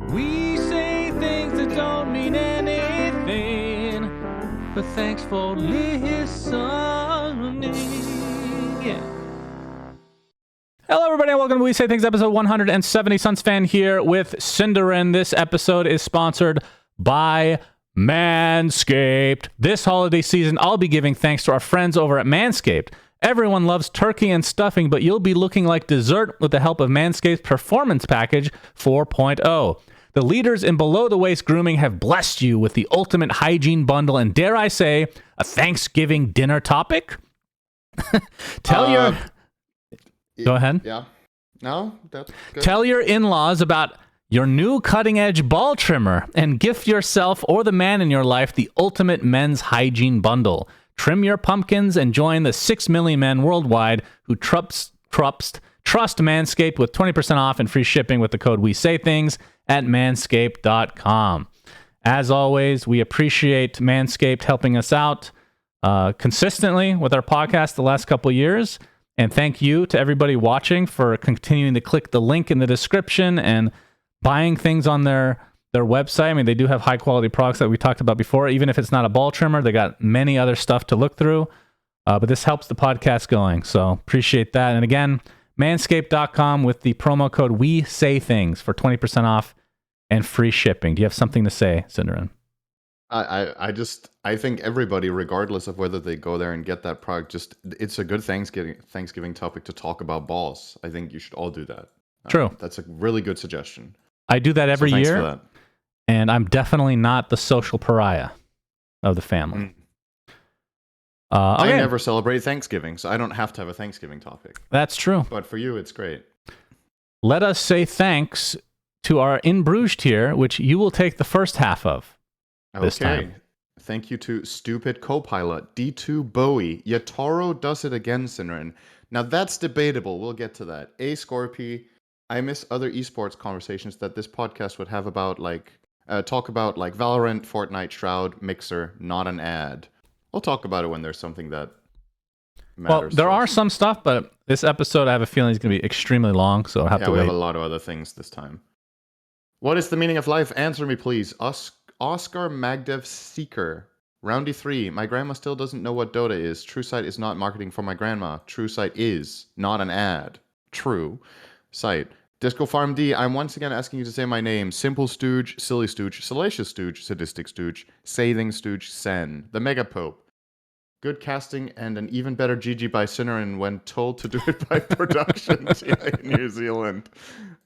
We say things that don't mean anything, but thanks for listening. Yeah. Hello, everybody, and welcome to We Say Things, episode 170. SUNSfan here with Cinderin. This episode is sponsored by Manscaped. This holiday season, I'll be giving thanks to our friends over at Manscaped. Everyone loves turkey and stuffing, but you'll be looking like dessert with the help of Manscaped's Performance Package 4.0. The leaders in below-the-waist grooming have blessed you with the ultimate hygiene bundle and, dare I say, a Thanksgiving dinner topic? Go ahead. Yeah. No, that's good. Tell your in-laws about your new cutting-edge ball trimmer and gift yourself or the man in your life the ultimate men's hygiene bundle. Trim your pumpkins and join the 6 million men worldwide who trust Manscaped with 20% off and free shipping with the code WeSayThings at manscaped.com. As always, we appreciate Manscaped helping us out consistently with our podcast the last couple of years. And thank you to everybody watching for continuing to click the link in the description and buying things on their website. I mean, they do have high-quality products that we talked about before. Even if it's not a ball trimmer, they got many other stuff to look through. But this helps the podcast going, so appreciate that. And again, manscaped.com with the promo code WeSayThings for 20% off and free shipping. Do you have something to say, Cinderin? I think everybody, regardless of whether they go there and get that product, it's a good Thanksgiving topic to talk about balls. I think you should all do that. True. That's a really good suggestion. I do that every Thanks year, for that. And I'm definitely not the social pariah of the family. I never celebrate Thanksgiving, so I don't have to have a Thanksgiving topic. That's true. But for you, it's great. Let us say thanks to our In Bruges tier, which you will take the first half of this time. Thank you to Stupid Copilot, D2 Bowie, Yatoro does it again, Sinrin. Now that's debatable. We'll get to that. A Scorpy, I miss other esports conversations that this podcast would have about talk about Valorant, Fortnite, Shroud, Mixer, not an ad. We'll talk about it when there's something that matters. Well, there are some stuff, but this episode I have a feeling is going to be extremely long, so I'll have to wait. We have a lot of other things this time. What is the meaning of life? Answer me, please. Oscar Magdev Seeker. Roundy 3. My grandma still doesn't know what Dota is. True Sight is not marketing for my grandma. True Sight is not an ad. True Sight. Disco Farm D. I'm once again asking you to say my name. Simple Stooge, Silly Stooge, Salacious Stooge, Sadistic Stooge, Sathing Stooge, Sen. The Mega Pope. Good casting and an even better GG by Cinderin when told to do it by production in New Zealand.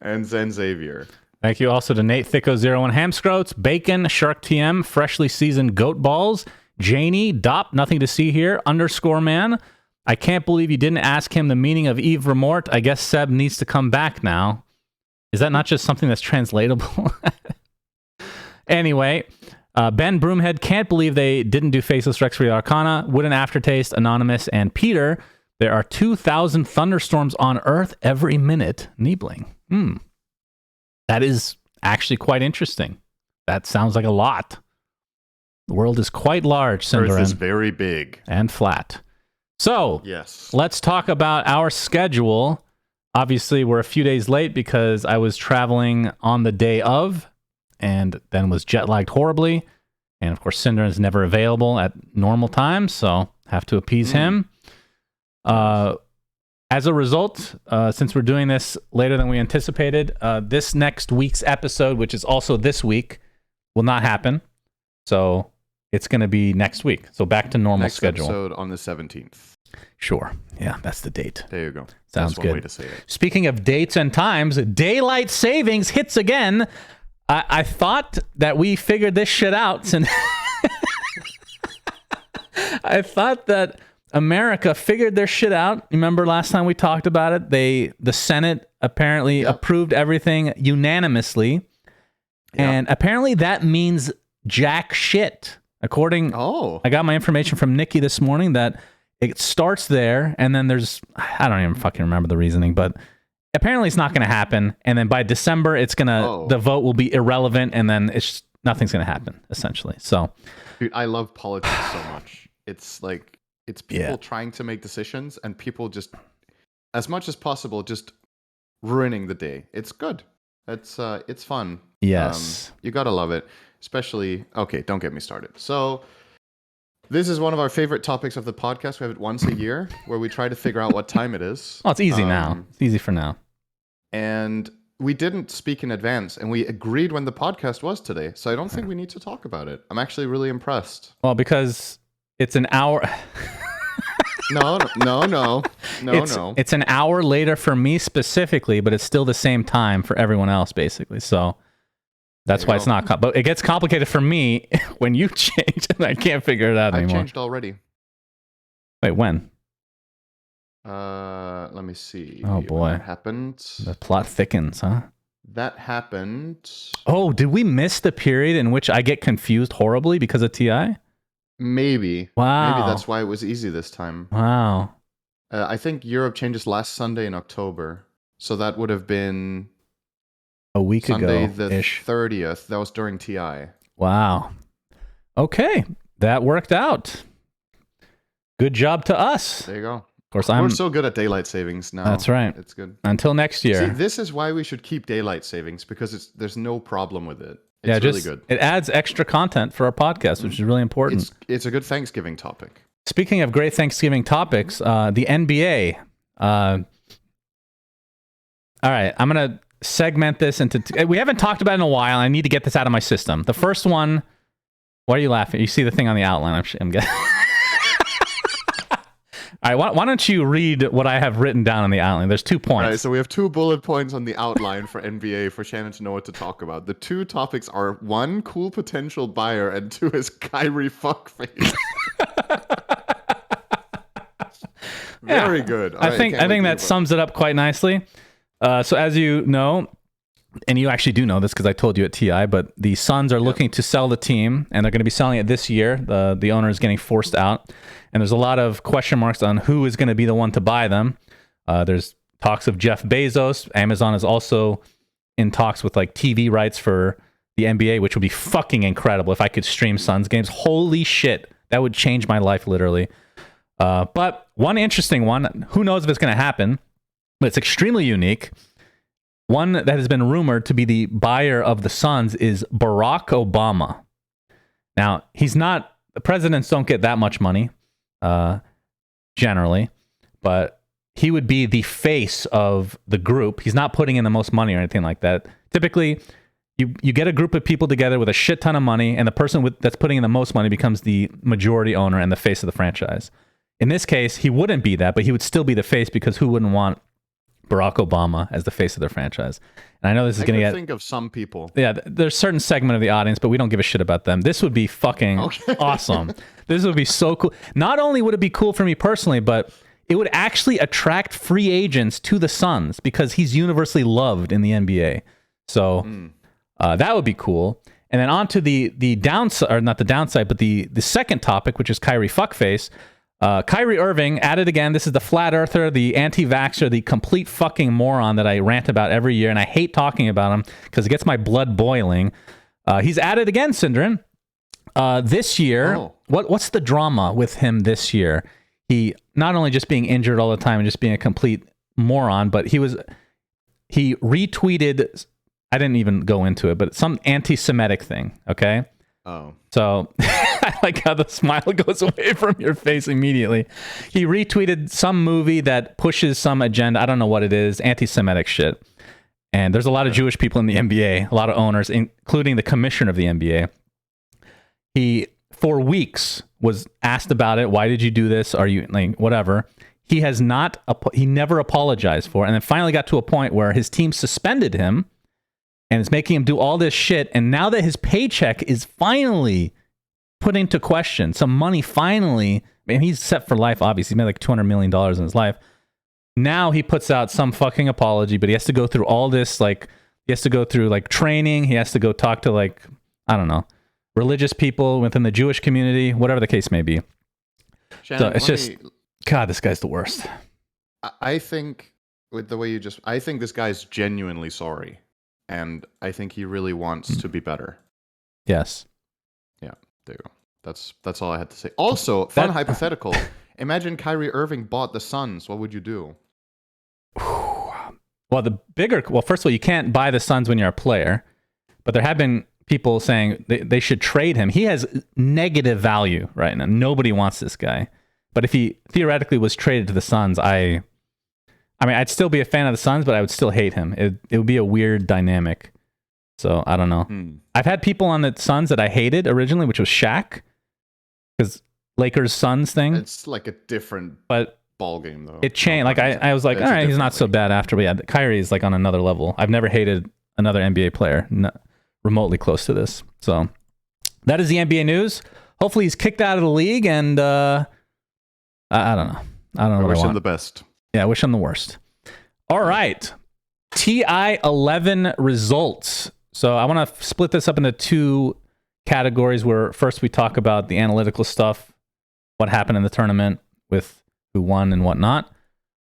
And Zen Xavier. Thank you also to Nate Thicko01, Hamscroats, Bacon, Shark TM, Freshly Seasoned Goat Balls, Janie, Dop, Nothing to See Here, Underscore Man. I can't believe you didn't ask him the meaning of Yves Remort. I guess Seb needs to come back now. Is that not just something that's translatable? Anyway, Ben Broomhead, can't believe they didn't do Faceless Rex for the Arcana, Wooden Aftertaste, Anonymous, and Peter. There are 2,000 thunderstorms on Earth every minute. Niebling. That is actually quite interesting. That sounds like a lot. The world is quite large, Cinderin. Earth is very big. And flat. So, yes, let's talk about our schedule. Obviously, we're a few days late because I was traveling on the day of and then was jet-lagged horribly. And, of course, Cinderin is never available at normal times, so have to appease him. As a result, since we're doing this later than we anticipated, this next week's episode, which is also this week, will not happen. So it's going to be next week. So back to normal schedule. Next episode on the 17th. Sure. Yeah, that's the date. There you go. Sounds that's good. One way to say it. Speaking of dates and times, daylight savings hits again. I thought that we figured this shit out. I thought that America figured their shit out. Remember last time we talked about it? The Senate apparently approved everything unanimously. And apparently that means jack shit. I got my information from Nikki this morning that it starts there and then there's, I don't even fucking remember the reasoning, but apparently it's not going to happen. And then by December, the vote will be irrelevant and then nothing's going to happen essentially. So, dude, I love politics so much. It's like, it's people trying to make decisions and people just, as much as possible, just ruining the day. It's good. It's fun. Yes. You gotta love it. Especially, okay, don't get me started. So, this is one of our favorite topics of the podcast. We have it once a year where we try to figure out what time it is. Oh, it's easy now. It's easy for now. And we didn't speak in advance, and we agreed when the podcast was today. So I don't think we need to talk about it. I'm actually really impressed. Well, because it's an hour. No. It's an hour later for me specifically, but it's still the same time for everyone else, basically. So that's why it's not. But it gets complicated for me when you change, and I can't figure it out anymore. I changed already. Wait, when? Let me see. Oh boy, what happened? The plot thickens, huh? That happened. Oh, did we miss the period in which I get confused horribly because of TI? Maybe. Wow. Maybe that's why it was easy this time. Wow. I think Europe changes last Sunday in October, so that would have been a week Sunday ago. the 30th. That was during TI. Wow. Okay, that worked out. Good job to us. There you go. Of course, we're so good at daylight savings now. That's right. It's good. Until next year. See, this is why we should keep daylight savings, because there's no problem with it. It's really good. It adds extra content for our podcast, which is really important. It's a good Thanksgiving topic. Speaking of great Thanksgiving topics, the NBA. All right, I'm going to segment this into... we haven't talked about it in a while. I need to get this out of my system. The first one... Why are you laughing? You see the thing on the outline. I'm getting... All right, why don't you read what I have written down on the outline? There's 2 points. All right, so we have 2 bullet points on the outline for NBA for Shannon to know what to talk about. The 2 topics are 1, cool potential buyer, and 2 is Kyrie fuckface. Very good. I think that sums it up quite nicely. So as you know, and you actually do know this because I told you at TI, but the Suns are looking to sell the team, and they're going to be selling it this year. The owner is getting forced out, and there's a lot of question marks on who is going to be the one to buy them. There's talks of Jeff Bezos. Amazon is also in talks with like TV rights for the NBA, which would be fucking incredible if I could stream Suns games. Holy shit, that would change my life literally. But one interesting one, who knows if it's going to happen, but it's extremely unique. One that has been rumored to be the buyer of the Suns is Barack Obama. Now, he's not... Presidents don't get that much money, generally, but he would be the face of the group. He's not putting in the most money or anything like that. Typically, you get a group of people together with a shit ton of money, and the person that's putting in the most money becomes the majority owner and the face of the franchise. In this case, he wouldn't be that, but he would still be the face, because who wouldn't want Barack Obama as the face of their franchise? And I know this is going to get... think of some people. Yeah, there's a certain segment of the audience, but we don't give a shit about them. This would be fucking awesome. This would be so cool. Not only would it be cool for me personally, but it would actually attract free agents to the Suns, because he's universally loved in the NBA. So that would be cool. And then on to the downside, or not the downside, but the second topic, which is Kyrie fuckface. Kyrie Irving, at it again. This is the flat earther, the anti-vaxxer, the complete fucking moron that I rant about every year, and I hate talking about him because it gets my blood boiling. He's at it again, Syndrin. This year, what's the drama with him this year? He not only just being injured all the time and just being a complete moron, but he retweeted, I didn't even go into it, but some anti-Semitic thing, okay? Oh. So I like how the smile goes away from your face immediately. He retweeted some movie that pushes some agenda. I don't know what it is, anti-Semitic shit. And there's a lot of Jewish people in the NBA, a lot of owners, including the commissioner of the NBA. He, for weeks, was asked about it. Why did you do this? Are you, like, whatever. He never apologized for it. And then finally got to a point where his team suspended him, and it's making him do all this shit. And now that his paycheck is finally put into question, some money finally, and he's set for life, obviously. He made like $200 million in his life. Now he puts out some fucking apology, but he has to go through all this, like, he has to go through, like, training. He has to go talk to, like, I don't know, religious people within the Jewish community, whatever the case may be. Shannon, so it's just, God, this guy's the worst. I think, with the way you just, I think this guy's genuinely sorry. And I think he really wants to be better. Yes. Yeah, there you go. That's all I had to say. Also, fun hypothetical. Imagine Kyrie Irving bought the Suns. What would you do? Well, first of all, you can't buy the Suns when you're a player, but there have been people saying they should trade him. He has negative value right now. Nobody wants this guy. But if he theoretically was traded to the Suns, I mean, I'd still be a fan of the Suns, but I would still hate him. It would be a weird dynamic. So I don't know. I've had people on the Suns that I hated originally, which was Shaq, because Lakers Suns thing. It's like a different ball game though. It changed. Like I was like, all right, he's not so bad after. But yeah, Kyrie is like on another level. I've never hated another NBA player remotely close to this. So that is the NBA news. Hopefully he's kicked out of the league, and I don't know. I wish him the best. Yeah, I wish him the worst. All right. TI 11 results. So I want to split this up into two categories where first we talk about the analytical stuff, what happened in the tournament with who won and whatnot.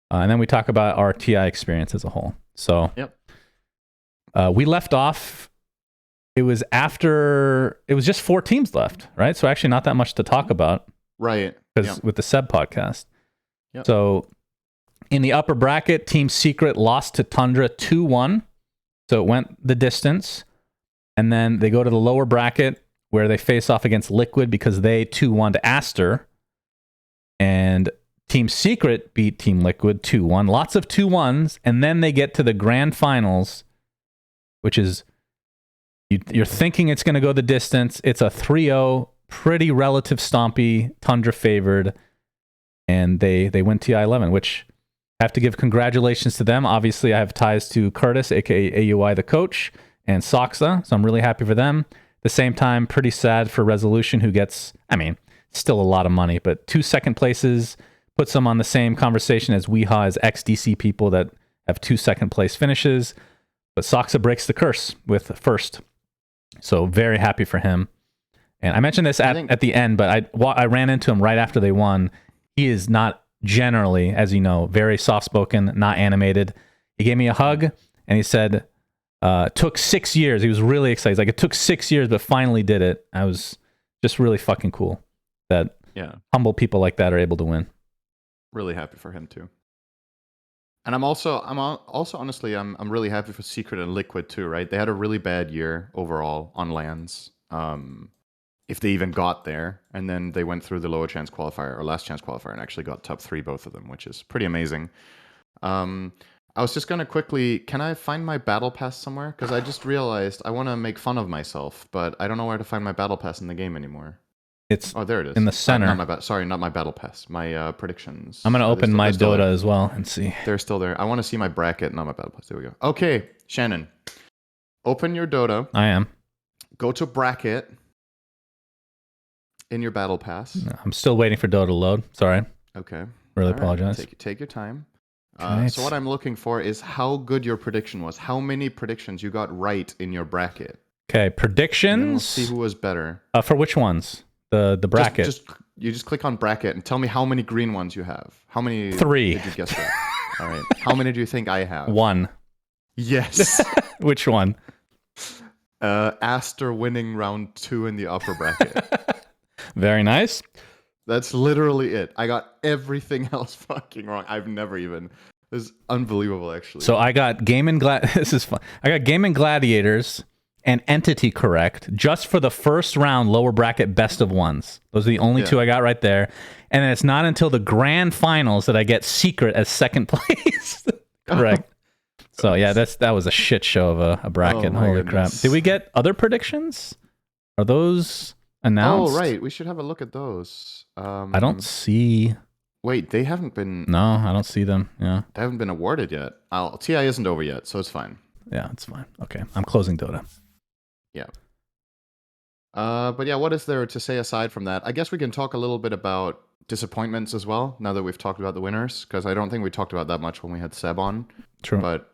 And then we talk about our TI experience as a whole. So we left off. It was just 4 teams left, right? So actually not that much to talk about. Right. Because with the Seb podcast. Yep. So in the upper bracket, Team Secret lost to Tundra 2-1. So it went the distance. And then they go to the lower bracket where they face off against Liquid because they 2-1 to Aster. And Team Secret beat Team Liquid 2-1. Lots of 2-1s. And then they get to the grand finals, which is, you're thinking it's going to go the distance. It's a 3-0, pretty relative stompy, Tundra favored. And they win TI-11, which I have to give congratulations to them. Obviously, I have ties to Curtis, a.k.a. AUI, the coach, and Soxa, so I'm really happy for them. At the same time, pretty sad for Resolution, who gets, I mean, still a lot of money, but 2 second places puts them on the same conversation as Weehaw, as ex-DC people that have 2 second place finishes. But Soxa breaks the curse with first. So very happy for him. And I mentioned this at the end, but I ran into him right after they won. He is not generally, as you know, very soft-spoken, not animated. He gave me a hug, and he said, took 6 years. He was really excited. He's like, it took 6 years, but finally did it. I was just really fucking cool that humble people like that are able to win. Really happy for him too. And I'm also honestly, I'm really happy for Secret and Liquid too, right? They had a really bad year overall on lands. If they even got there, and then they went through the lower chance qualifier or last chance qualifier and actually got top 3, both of them, which is pretty amazing. I was just gonna quickly, can I find my battle pass somewhere? Because I just realized I want to make fun of myself, but I don't know where to find my battle pass in the game anymore. There it is. In the center. Not my battle pass. My predictions. I'm gonna open my Dota as well and see. They're still there. I want to see my bracket, not my battle pass. There we go. Okay, Shannon, open your Dota. I am. Go to bracket. In your battle pass. No, I'm still waiting for Dota to load. Sorry. Okay. Really apologize. Take your time. Right. So what I'm looking for is how good your prediction was. How many predictions you got right in your bracket. Okay, predictions. We'll see who was better. For which ones? The bracket. You just click on bracket and tell me how many green ones you have. How many? 3. Did you guess right? All right. How many do you think I have? 1. Yes. Which one? Aster winning round 2 in the upper bracket. Very nice. That's literally it. I got everything else fucking wrong. I've never even. This is unbelievable, actually. So I got This is fun. I got Game and Gladiators and Entity correct just for the first round lower bracket best of ones. Those are the only 2 I got right there. And then it's not until the grand finals that I get Secret as second place. Correct. So yeah, that was a shit show of a bracket. Holy crap! Did we get other predictions? Are those announced? Oh right, we should have a look at those. I don't see. Wait, they haven't been. No, I don't see them. Yeah, they haven't been awarded yet. TI isn't over yet, so it's fine. Yeah, it's fine. Okay, I'm closing Dota. Yeah. But yeah, what is there to say aside from that? I guess we can talk a little bit about disappointments as well. Now that we've talked about the winners, because I don't think we talked about that much when we had Seb on. True. But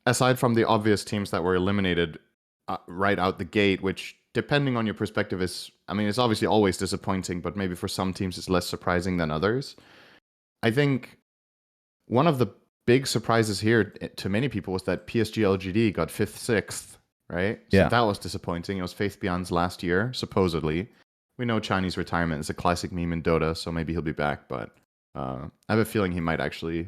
aside from the obvious teams that were eliminated right out the gate, which depending on your perspective is, I mean, it's obviously always disappointing, but maybe for some teams it's less surprising than others. I think one of the big surprises here to many people was that PSG LGD got 5th, 6th, right? Yeah. So that was disappointing. It was Faith Beyond's last year, supposedly. We know Chinese retirement is a classic meme in Dota, so maybe he'll be back, but I have a feeling he might actually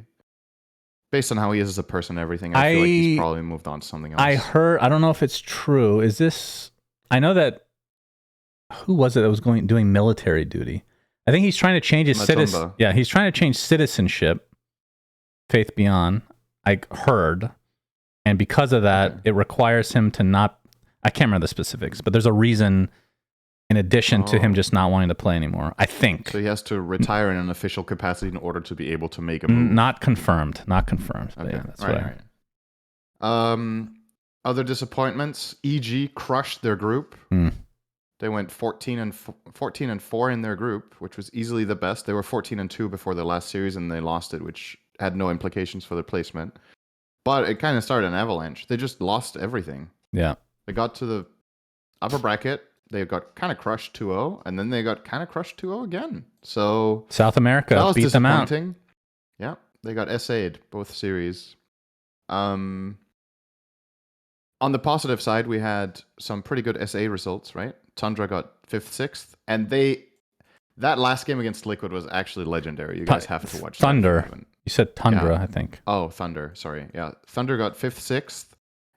Based on how he is as a person and everything, I feel like he's probably moved on to something else. I don't know if it's true. Is this, I know that, who was it that was doing military duty? I think he's trying to change his citizen. Yeah, he's trying to change citizenship. Faith Beyond, I heard. And because of that, it requires him to not, I can't remember the specifics, but there's a reason in addition to him just not wanting to play anymore, I think. So he has to retire in an official capacity in order to be able to make a move. Not confirmed. Okay. Yeah, that's right. Other disappointments, EG crushed their group. They went 14 and 4 in their group, which was easily the best. They were 14-2 before their last series, and they lost it, which had no implications for their placement. But it kind of started an avalanche. They just lost everything. Yeah. They got to the upper bracket. They got kind of crushed 2-0, and then they got kind of crushed 2-0 again. So South America beat them out. Yeah, they got SA'd both series. On the positive side, we had some pretty good SA results, right? Tundra got 5th, 6th, and that last game against Liquid was actually legendary. You guys have to watch Thunder. That. You said Tundra, I think. Oh, Thunder. Sorry. Yeah, Thunder got 5th, 6th,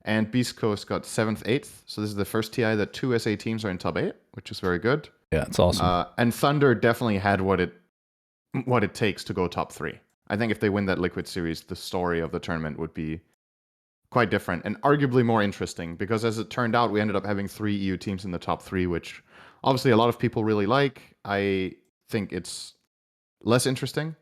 and Beast Coast got 7th, 8th. So this is the first TI that 2 SA teams are in top 8, which is very good. Yeah, it's awesome. And Thunder definitely had what it takes to go top 3. I think if they win that Liquid series, the story of the tournament would be quite different and arguably more interesting, because as it turned out, we ended up having 3 EU teams in the top 3, which obviously a lot of people really like. I think it's less interesting.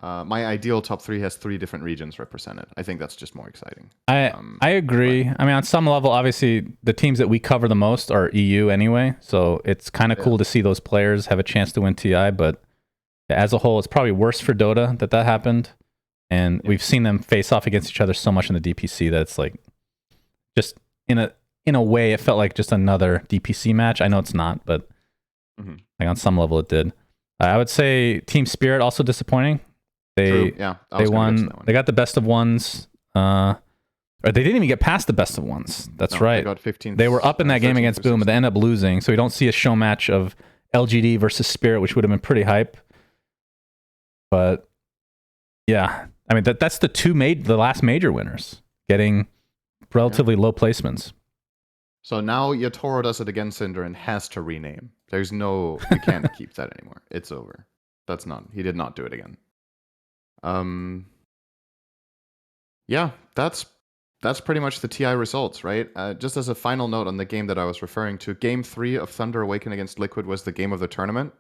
My ideal top 3 has 3 different regions represented. I think that's just more exciting. I agree. I mean, on some level, obviously, the teams that we cover the most are EU anyway, so it's kind of cool to see those players have a chance to win TI, but as a whole, it's probably worse for Dota that happened. And we've seen them face off against each other so much in the DPC that it's like, just in a way, it felt like just another DPC match. I know it's not, but like on some level it did. I would say Team Spirit also disappointing. They won. They got the best of ones. Or they didn't even get past the best of ones. That's right. They got 15th. They were up in that game against Boom, but they ended up losing. So we don't see a show match of LGD versus Spirit, which would have been pretty hype. But yeah. I mean, that's the last major winners getting relatively low placements. So now Yatoro does it again, Cinder, and has to rename. You can't keep that anymore. It's over. He did not do it again. Yeah, that's pretty much the TI results, right? Just as a final note on the game that I was referring to, Game 3 of Thunder Awaken against Liquid was the game of the tournament.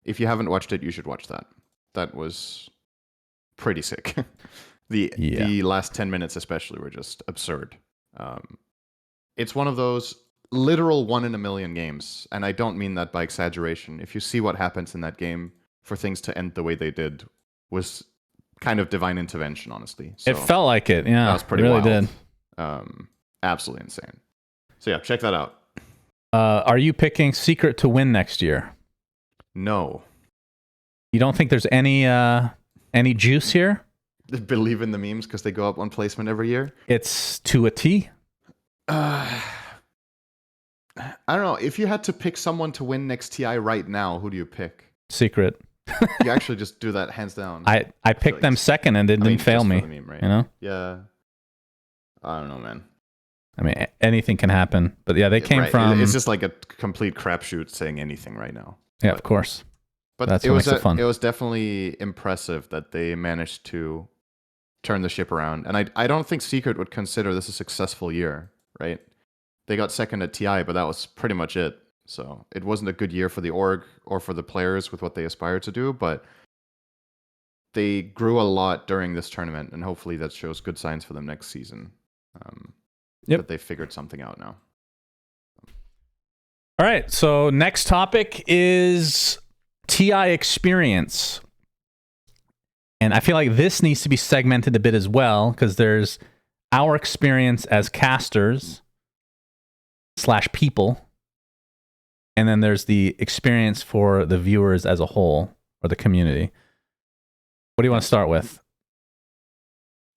If you haven't watched it, you should watch that. That was pretty sick. The last 10 minutes especially were just absurd. It's one of those literal 1 in a million games, and I don't mean that by exaggeration. If you see what happens in that game, for things to end the way they did was kind of divine intervention, honestly. So it felt like it. Yeah, that was pretty really wild. Did. Absolutely insane. So yeah, check that out. Are you picking Secret to win next year? No. You don't think there's any juice here? Believe in the memes because they go up 1 placement every year. It's to a T. I don't know. If you had to pick someone to win next TI right now, who do you pick? Secret. You actually just do that hands down. I picked them second and it didn't fail me. The meme, right? You know? Yeah. I don't know, man. I mean, anything can happen. But yeah, they came from... It's just like a complete crapshoot saying anything right now. Yeah, of course. But that's what makes it fun. It was definitely impressive that they managed to turn the ship around. And I don't think Secret would consider this a successful year, right? They got second at TI, but that was pretty much it. So it wasn't a good year for the org or for the players with what they aspired to do, but they grew a lot during this tournament, and hopefully that shows good signs for them next season. That they figured something out now. All right, so next topic is TI experience. And I feel like this needs to be segmented a bit as well, because there's our experience as casters / people, and then there's the experience for the viewers as a whole, or the community. What do you want to start with?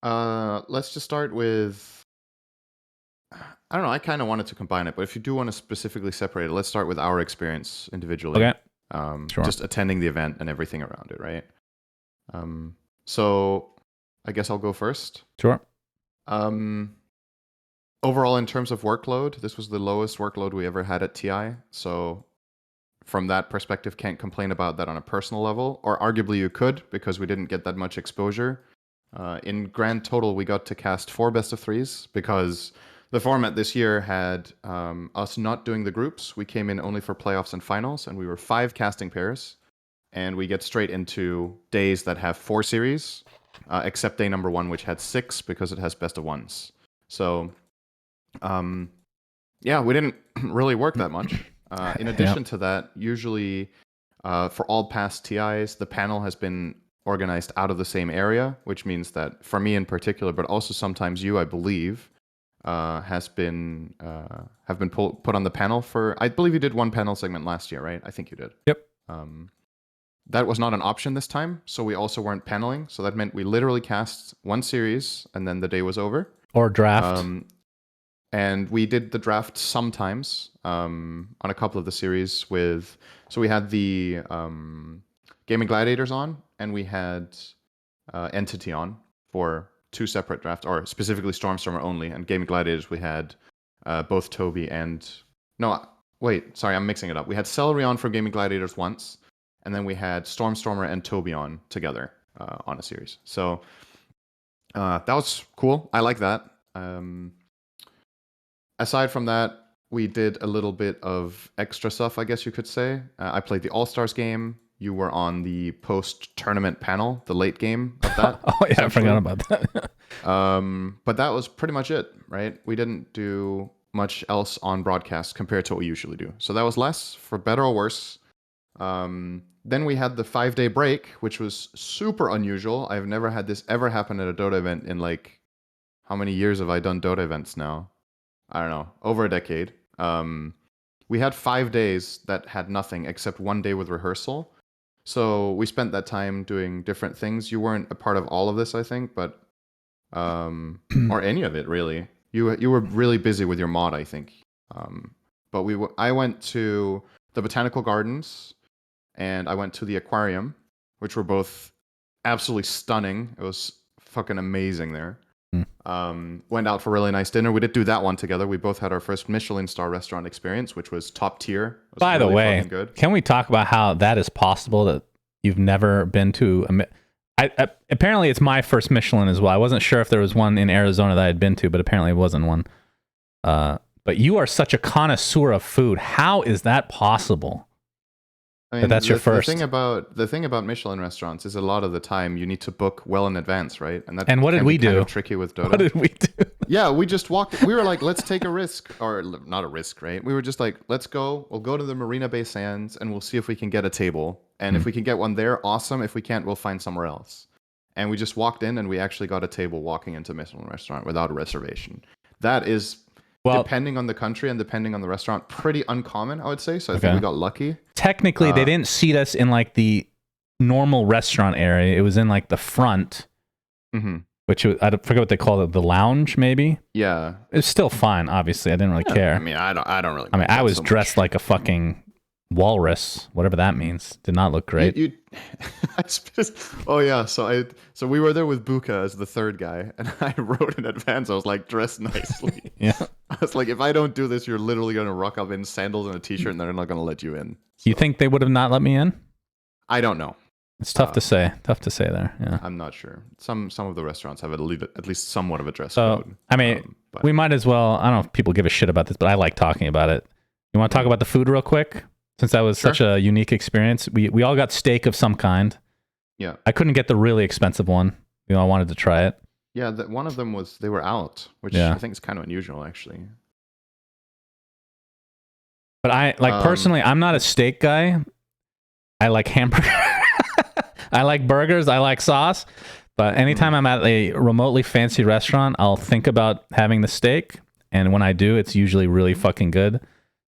Let's just start with... I don't know, I kind of wanted to combine it, but if you do want to specifically separate it, let's start with our experience individually. Okay. Sure. Just attending the event and everything around it, right? So I guess I'll go first. Sure. Overall, in terms of workload, this was the lowest workload we ever had at TI. So from that perspective, can't complain about that on a personal level. Or arguably you could, because we didn't get that much exposure. In grand total, we got to cast 4 best of 3s because the format this year had us not doing the groups. We came in only for playoffs and finals, and we were 5 casting pairs. And we get straight into days that have 4 series, except day number 1, which had 6 because it has best of 1s. So, yeah, we didn't really work that much. In addition to that, usually for all past TIs, the panel has been organized out of the same area, which means that for me in particular, but also sometimes you, I believe, have been put on the panel for. I believe you did one panel segment last year, right? I think you did. Yep. That was not an option this time, so we also weren't paneling. So that meant we literally cast 1 series, and then the day was over. Or draft. And we did the draft sometimes on a couple of the series with. So we had the Gaming Gladiators on, and we had Entity on for 2 separate drafts, or specifically Stormstormer only. And Gaming Gladiators, we had both Toby and. No, wait, sorry, I'm mixing it up. We had Celery on for Gaming Gladiators once, and then we had Stormstormer and Toby on together on a series. So that was cool. I like that. Aside from that, we did a little bit of extra stuff, I guess you could say. I played the All-Stars game. You were on the post-tournament panel, the late game of that. Oh, yeah, I forgot about that. But that was pretty much it, right? We didn't do much else on broadcast compared to what we usually do. So that was less, for better or worse. Then we had the 5-day break, which was super unusual. I've never had this ever happen at a Dota event in like, how many years have I done Dota events now? I don't know, over a decade. We had 5 days that had nothing except 1 day with rehearsal. So we spent that time doing different things. You weren't a part of all of this, I think, but or any of it really. You were really busy with your mod, I think. But I went to the Botanical Gardens and I went to the aquarium, which were both absolutely stunning. It was fucking amazing there. Went out for a really nice dinner. We did do that one together. We both had our first Michelin star restaurant experience, which was top tier. By the way, good. Can we talk about how that is possible that you've never been to apparently it's my first Michelin as well. I wasn't sure if there was one in Arizona that I had been to, but apparently it wasn't one. But you are such a connoisseur of food. How is that possible? I mean, that's your first. The thing about Michelin restaurants is a lot of the time you need to book well in advance, right? And what did we do? Kind of tricky with Dota. What did we do? Yeah, we just walked. We were like, let's take a risk, or not a risk, right? We were just like, let's go. We'll go to the Marina Bay Sands, and we'll see if we can get a table. And if we can get one there, awesome. If we can't, we'll find somewhere else. And we just walked in, and we actually got a table walking into Michelin restaurant without a reservation. That is. Well, depending on the country and depending on the restaurant, pretty uncommon, I would say. So I think we got lucky. Technically, they didn't seat us in like the normal restaurant area. It was in like the front, which I forget what they called it, the lounge, maybe. Yeah, it's still fine. Obviously, I didn't really care. I mean, I don't really. I mean, I was dressed like a fucking walrus, whatever that means. Did not look great. Oh yeah, so we were there with Buka as the third guy, and I wrote in advance. I was like, dress nicely. Yeah. I was like, if I don't do this, you're literally gonna rock up in sandals and a t-shirt, and they're not gonna let you in. So. You think they would have not let me in? I don't know. It's tough to say. Tough to say there. Yeah. I'm not sure. Some of the restaurants have at least somewhat of a dress code. I mean, we might as well. I don't know if people give a shit about this, but I like talking about it. You want to talk about the food real quick? Since that was such a unique experience, we all got steak of some kind. Yeah. I couldn't get the really expensive one. You know, I wanted to try it. Yeah, one of them they were out, which I think is kind of unusual, actually. But I personally, I'm not a steak guy. I like hamburger. I like burgers. I like sauce. But anytime I'm at a remotely fancy restaurant, I'll think about having the steak. And when I do, it's usually really fucking good.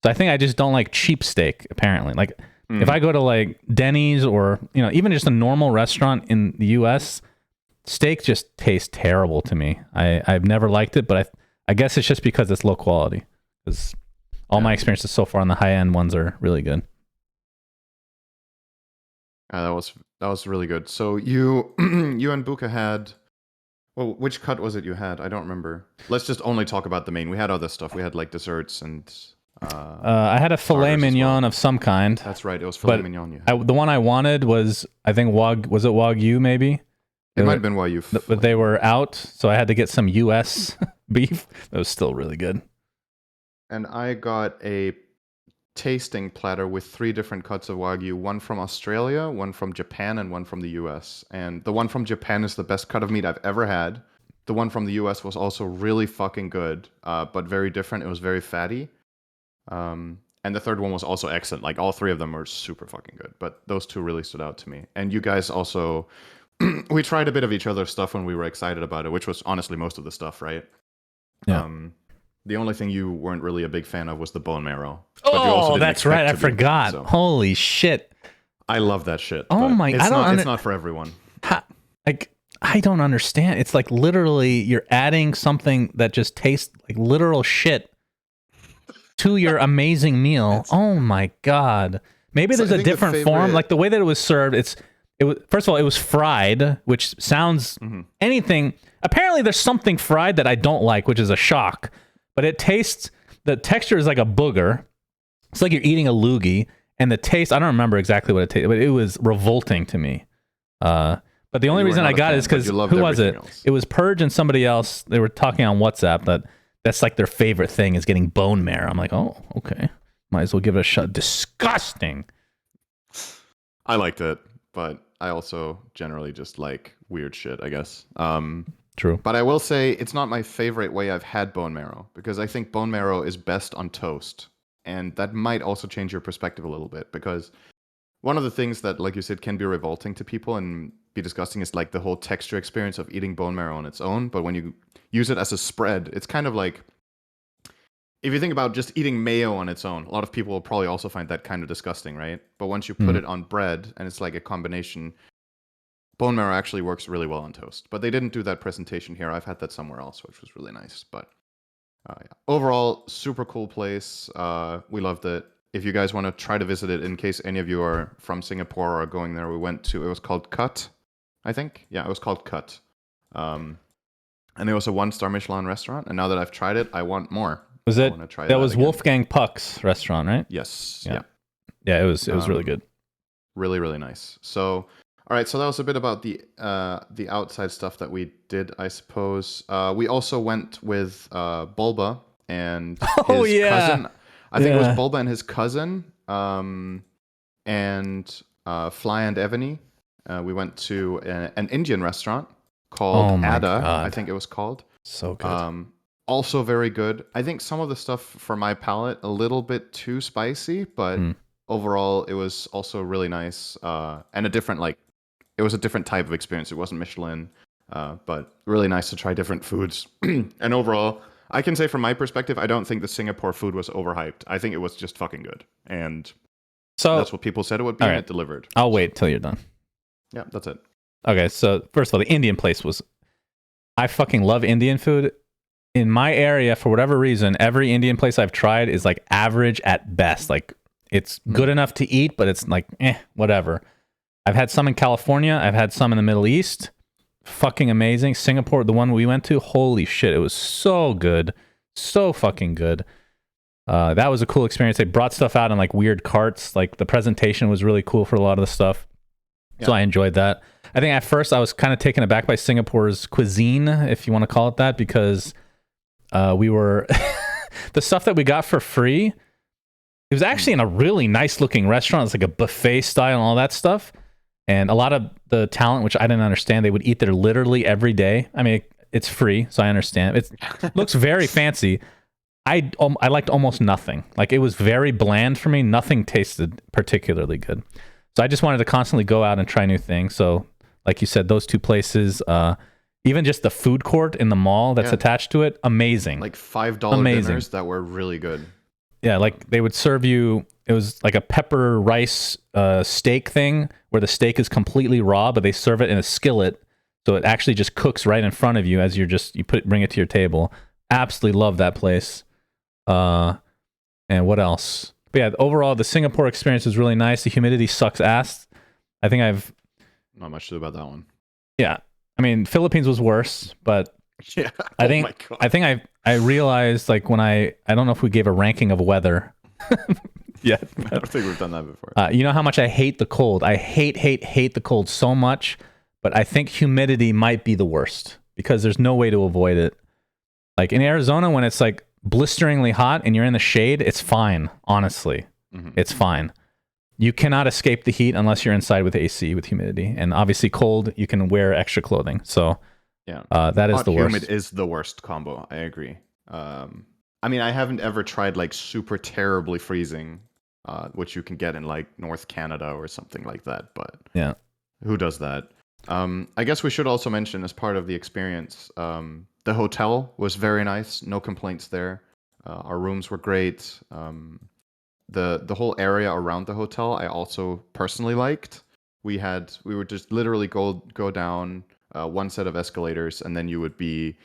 So I think I just don't like cheap steak, apparently. Like, if I go to like Denny's or, you know, even just a normal restaurant in the US, steak just tastes terrible to me. I've never liked it, but I guess it's just because it's low quality. Because all my experiences so far on the high-end ones are really good. That was really good. So you and Buka had Well, which cut was it you had? I don't remember. Let's just only talk about the main. We had other stuff. We had like desserts and. I had a filet mignon of some kind. That's right. It was filet mignon. You had. The one I wanted was, I think, was it Wagyu maybe? It might have been Wagyu. But they were out, so I had to get some U.S. beef. It was still really good. And I got a tasting platter with 3 different cuts of Wagyu, one from Australia, one from Japan, and one from the US. And the one from Japan is the best cut of meat I've ever had. The one from the US was also really fucking good, but very different. It was very fatty. And the third one was also excellent. Like all 3 of them were super fucking good, but those 2 really stood out to me. And you guys also, we tried a bit of each other's stuff when we were excited about it, which was honestly most of the stuff, right? Yeah. The only thing you weren't really a big fan of was the bone marrow. Oh, that's right. I forgot. So. Holy shit. I love that shit. Oh my! It's not for everyone. I don't understand. It's like literally you're adding something that just tastes like literal shit to your amazing meal. Oh my god! Maybe there's a different form. Like the way that it was served. It was, first of all, it was fried, which sounds anything. Apparently, there's something fried that I don't like, which is a shock. But it tastes. The texture is like a booger. It's like you're eating a loogie, and the taste. I don't remember exactly what it tasted, but it was revolting to me. But the only reason I got it is because who was it? Else. It was Purge and somebody else. They were talking on WhatsApp that's like their favorite thing is getting bone marrow. I'm like, oh, okay, might as well give it a shot. Disgusting. I liked it, but I also generally just like weird shit, I guess. True. But I will say it's not my favorite way I've had bone marrow because I think bone marrow is best on toast. And that might also change your perspective a little bit because one of the things that, like you said, can be revolting to people and be disgusting is like the whole texture experience of eating bone marrow on its own. But when you use it as a spread, it's kind of like, if you think about just eating mayo on its own, a lot of people will probably also find that kind of disgusting, right? But once you put it on bread and it's like a combination, bone marrow actually works really well on toast. But they didn't do that presentation here. I've had that somewhere else, which was really nice. But yeah. Overall, super cool place. We loved it. If you guys want to try to visit it, in case any of you are from Singapore or are going there, we went to, it was called Cut, I think. Yeah, it was called Cut. And it was a 1-star Michelin restaurant. And now that I've tried it, I want more. Was it? That was again. Wolfgang Puck's restaurant, right? Yes. Yeah, it was really good. Really, really nice. So, all right. So that was a bit about the outside stuff that we did, I suppose. We also went with Bulba and his cousin. I think it was Bulba and his cousin, and Fly and Ebony. We went to an Indian restaurant called Ada, I think it was called. So good. Also very good. I think some of the stuff for my palate a little bit too spicy, but overall it was also really nice and a different it was a different type of experience. It wasn't Michelin, but really nice to try different foods. And overall, I can say from my perspective, I don't think the Singapore food was overhyped. I think it was just fucking good. And so that's what people said it would be, and it delivered. I'll wait till you're done. Yeah, that's it. Okay, so first of all, the Indian place was... I fucking love Indian food. In my area, for whatever reason, every Indian place I've tried is like average at best. Like it's good enough to eat, but it's like, whatever. I've had some in California. I've had some in the Middle East. Fucking amazing. Singapore, the one we went to, holy shit, it was so good. So fucking good. That was a cool experience. They brought stuff out in like weird carts. Like the presentation was really cool for a lot of the stuff. Yeah. So I enjoyed that. I think at first I was kind of taken aback by Singapore's cuisine, if you want to call it that, because we were the stuff that we got for free. It was actually in a really nice looking restaurant. It's like a buffet style and all that stuff. And a lot of the talent, which I didn't understand, they would eat there literally every day. I mean, it's free, so I understand. It looks very fancy. I liked almost nothing. Like it was very bland for me. Nothing tasted particularly good. So I just wanted to constantly go out and try new things. So like you said, those 2 places, even just the food court in the mall that's attached to it, amazing. Like $5 dinners that were really good. Yeah, like they would serve you, it was like a pepper rice steak thing where the steak is completely raw, but they serve it in a skillet. So it actually just cooks right in front of you as you bring it to your table. Absolutely love that place. And what else? But yeah, overall, the Singapore experience was really nice. The humidity sucks ass. I think I've... Not much to do about that one. Yeah. I mean, Philippines was worse, but Yeah. I think I realized like when I don't know if we gave a ranking of weather yet. I don't think we've done that before. You know how much I hate the cold. I hate the cold so much, but I think humidity might be the worst because there's no way to avoid it. Like in Arizona, when it's like blisteringly hot and you're in the shade, it's fine. Honestly, it's fine. You cannot escape the heat unless you're inside with AC with humidity, and obviously cold. You can wear extra clothing. So yeah, that is hot the worst. Humid is the worst combo. I agree. I mean, I haven't ever tried like super terribly freezing, which you can get in like North Canada or something like that. But yeah, who does that? I guess we should also mention as part of the experience, the hotel was very nice. No complaints there. Our rooms were great. The whole area around the hotel I also personally liked. We would just literally go down one set of escalators, and then you would be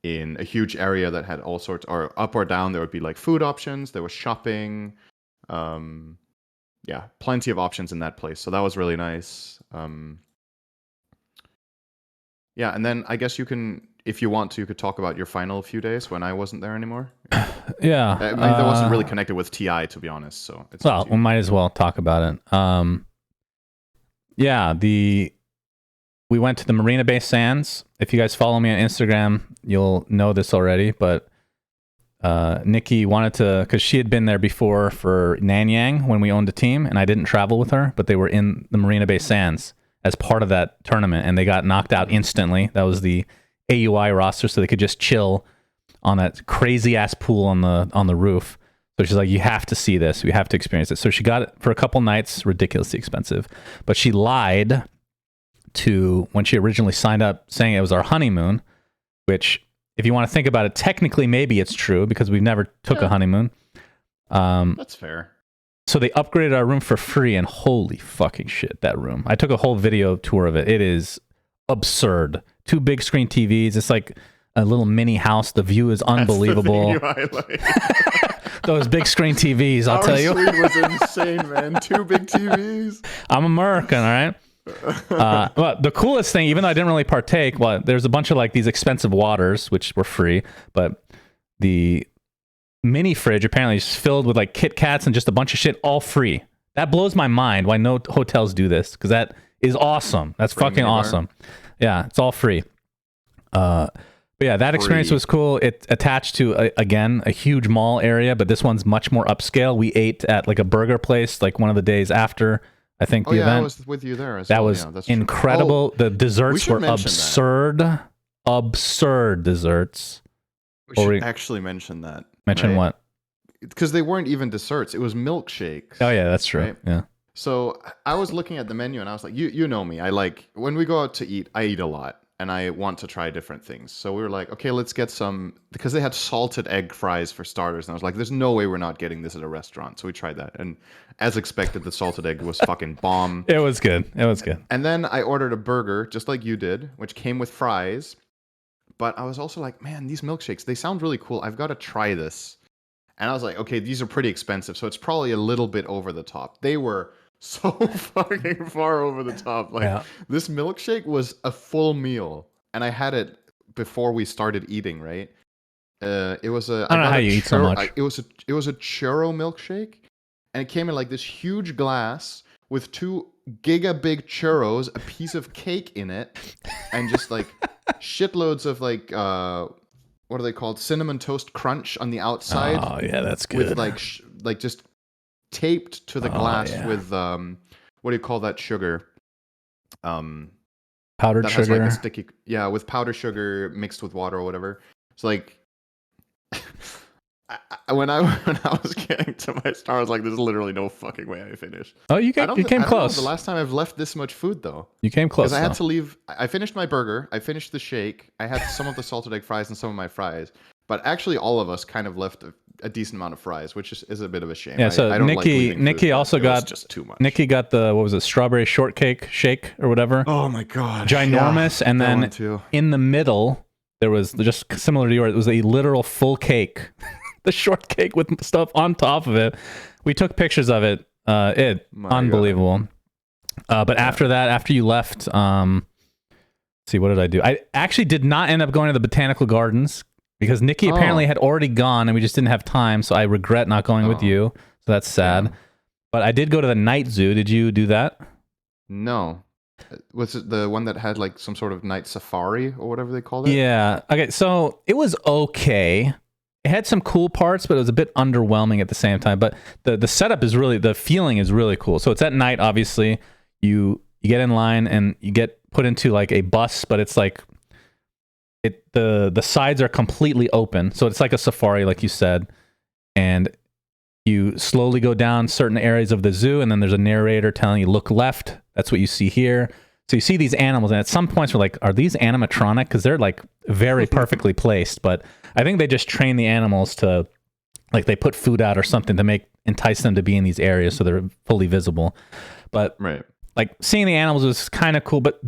in a huge area that had all sorts, or up or down there would be like food options, there was shopping, yeah, plenty of options in that place, so that was really nice. Yeah, and then I guess you can, if you want to, you could talk about your final few days when I wasn't there anymore. Yeah, I mean, that wasn't really connected with TI, to be honest. So it's well, we might as well talk about it. Yeah, we went to the Marina Bay Sands. If you guys follow me on Instagram, you'll know this already. But Nikki wanted to, because she had been there before for Nanyang when we owned a team, and I didn't travel with her, but they were in the Marina Bay Sands as part of that tournament, and they got knocked out instantly. That was the AUI roster, so they could just chill on that crazy ass pool on the roof. So she's like, you have to see this. We have to experience it. So she got it for a couple nights, ridiculously expensive. But she lied to when she originally signed up saying it was our honeymoon, which if you want to think about it, technically maybe it's true because we've never took a honeymoon. That's fair. So they upgraded our room for free, and holy fucking shit, that room. I took a whole video tour of it. It is absurd. 2 big screen TVs. It's like a little mini house. The view is unbelievable. That's the thing you highlight. Those big screen TVs, I'll tell you. Our suite was insane, man. 2 big TVs. I'm American, all right? Well, the coolest thing, even though I didn't really partake, well, there's a bunch of like these expensive waters, which were free, but the mini fridge apparently is filled with like Kit Kats and just a bunch of shit, all free. That blows my mind why no hotels do this, because that is awesome. That's fucking awesome. Yeah, it's all free. But yeah, that experience was cool. It attached to, again, a huge mall area, but this one's much more upscale. We ate at like a burger place like one of the days after, I think, the event. I was with you there as that well. was that's incredible. The desserts were absurd. Absurd desserts. We should actually mention that. Mention what? Because they weren't even desserts. It was milkshakes. Oh, yeah, that's true. Right? Yeah. So I was looking at the menu and I was like, you know me. I like, when we go out to eat, I eat a lot. And I want to try different things. So we were like, okay, let's get some, because they had salted egg fries for starters. And I was like, there's no way we're not getting this at a restaurant. So we tried that. And as expected, the salted egg was fucking bomb. It was good. It was good. And then I ordered a burger, just like you did, which came with fries. But I was also like, man, these milkshakes, they sound really cool. I've got to try this. And I was like, okay, these are pretty expensive. So it's probably a little bit over the top. They were so fucking far over the top. Like this milkshake was a full meal, and I had it before we started eating. Right? It was a. I don't know how you eat so much. It was a churro milkshake, and it came in like this huge glass with 2 giga big churros, a piece of cake in it, and just like shitloads of like what are they called? Cinnamon toast crunch on the outside. Oh yeah, that's good. With like just taped to the glass with what do you call that sugar? Powdered that sugar. Has like a sticky, with powdered sugar mixed with water or whatever. It's like when I was getting to my star, I was like, "There's literally no fucking way I finished." Oh, you came close. The last time I've left this much food though. You came close. Because I had to leave. I finished my burger. I finished the shake. I had some of the salted egg fries and some of my fries. But actually, all of us kind of left a decent amount of fries, which is a bit of a shame. Yeah. So I don't Nikki also got just too much. Nikki got the strawberry shortcake shake or whatever. Oh my god, ginormous! And then in the middle there was just similar to yours. It was a literal full cake, the shortcake with stuff on top of it. We took pictures of it. Unbelievable. But after that, after you left, see, what did I do? I actually did not end up going to the botanical gardens because Nikki apparently had already gone and we just didn't have time. So I regret not going with you. So that's sad. Yeah. But I did go to the night zoo. Did you do that? No. Was it the one that had like some sort of night safari or whatever they called it? Yeah. Okay. So it was okay. It had some cool parts, but it was a bit underwhelming at the same time. But the setup is really, the feeling is really cool. So it's at night, obviously. You get in line and you get put into like a bus, but it's like the sides are completely open. So it's like a safari, like you said. And you slowly go down certain areas of the zoo, and then there's a narrator telling you, look left. That's what you see here. So you see these animals, and at some points we're like, are these animatronic? Because they're like very perfectly placed. But I think they just train the animals to, like, they put food out or something to entice them to be in these areas so they're fully visible. But like seeing the animals was kind of cool. But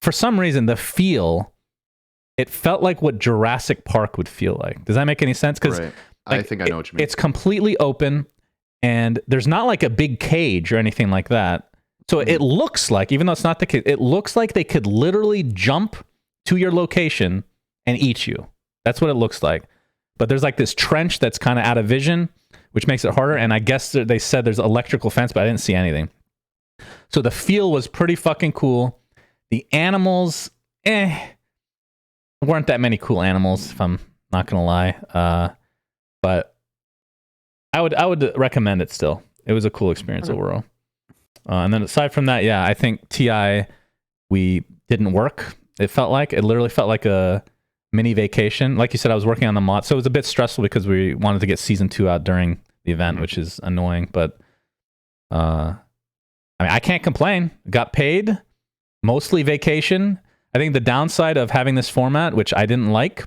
for some reason, the feel, it felt like what Jurassic Park would feel like. Does that make any sense? Because I think I know what you mean. It's completely open, and there's not like a big cage or anything like that. So it looks like, even though it's not the case, it looks like they could literally jump to your location and eat you. That's what it looks like. But there's like this trench that's kind of out of vision, which makes it harder. And I guess they said there's electrical fence, but I didn't see anything. So the feel was pretty fucking cool. The animals, weren't that many cool animals, if I'm not gonna lie. But I would recommend it still. It was a cool experience overall. And then aside from that, I think TI, we didn't work. It literally felt like a mini vacation. Like you said, I was working on the mod, so it was a bit stressful because we wanted to get season 2 out during the event, which is annoying. But I mean, I can't complain. Got paid, mostly vacation. I think the downside of having this format, which I didn't like,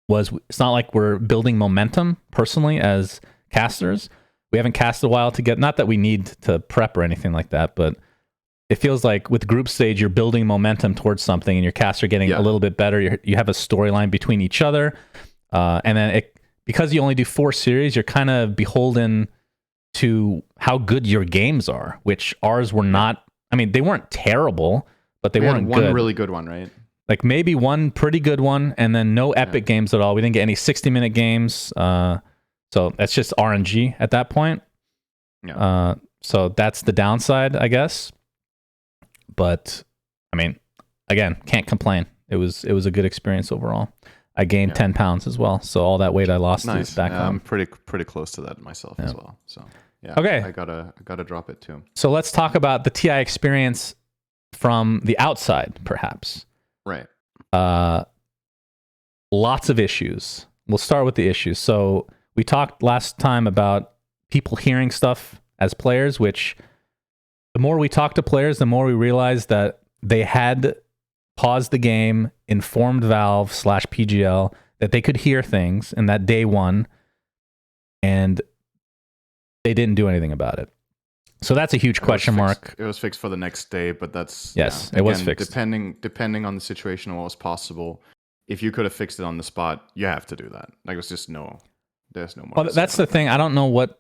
was it's not like we're building momentum personally as casters. We haven't cast a while to get, not that we need to prep or anything like that, but it feels like with group stage, you're building momentum towards something and your casts are getting a little bit better. You have a storyline between each other. And then because you only do 4 series, you're kind of beholden to how good your games are, which ours were not. I mean, they weren't terrible, but they weren't good. One really good one, right? Like maybe one pretty good one, and then no epic games at all. We didn't get any 60-minute games. So that's just RNG at that point. Yeah. So that's the downside, I guess. But I mean, again, can't complain. It was a good experience overall. I gained 10 pounds as well. So all that weight I lost is back home. I'm pretty close to that myself as well. So yeah. Okay. I gotta drop it too. So let's talk about the TI experience from the outside, perhaps. Right. Lots of issues. We'll start with the issues. So we talked last time about people hearing stuff as players, which the more we talk to players, the more we realize that they had paused the game, informed Valve /PGL that they could hear things in that day one, and they didn't do anything about it. So that's a huge question mark. It was fixed for the next day, but that's it was fixed. Depending on the situation and what was possible, if you could have fixed it on the spot, you have to do that. Like, it's just there's no more. Well, that's the thing. I don't know what.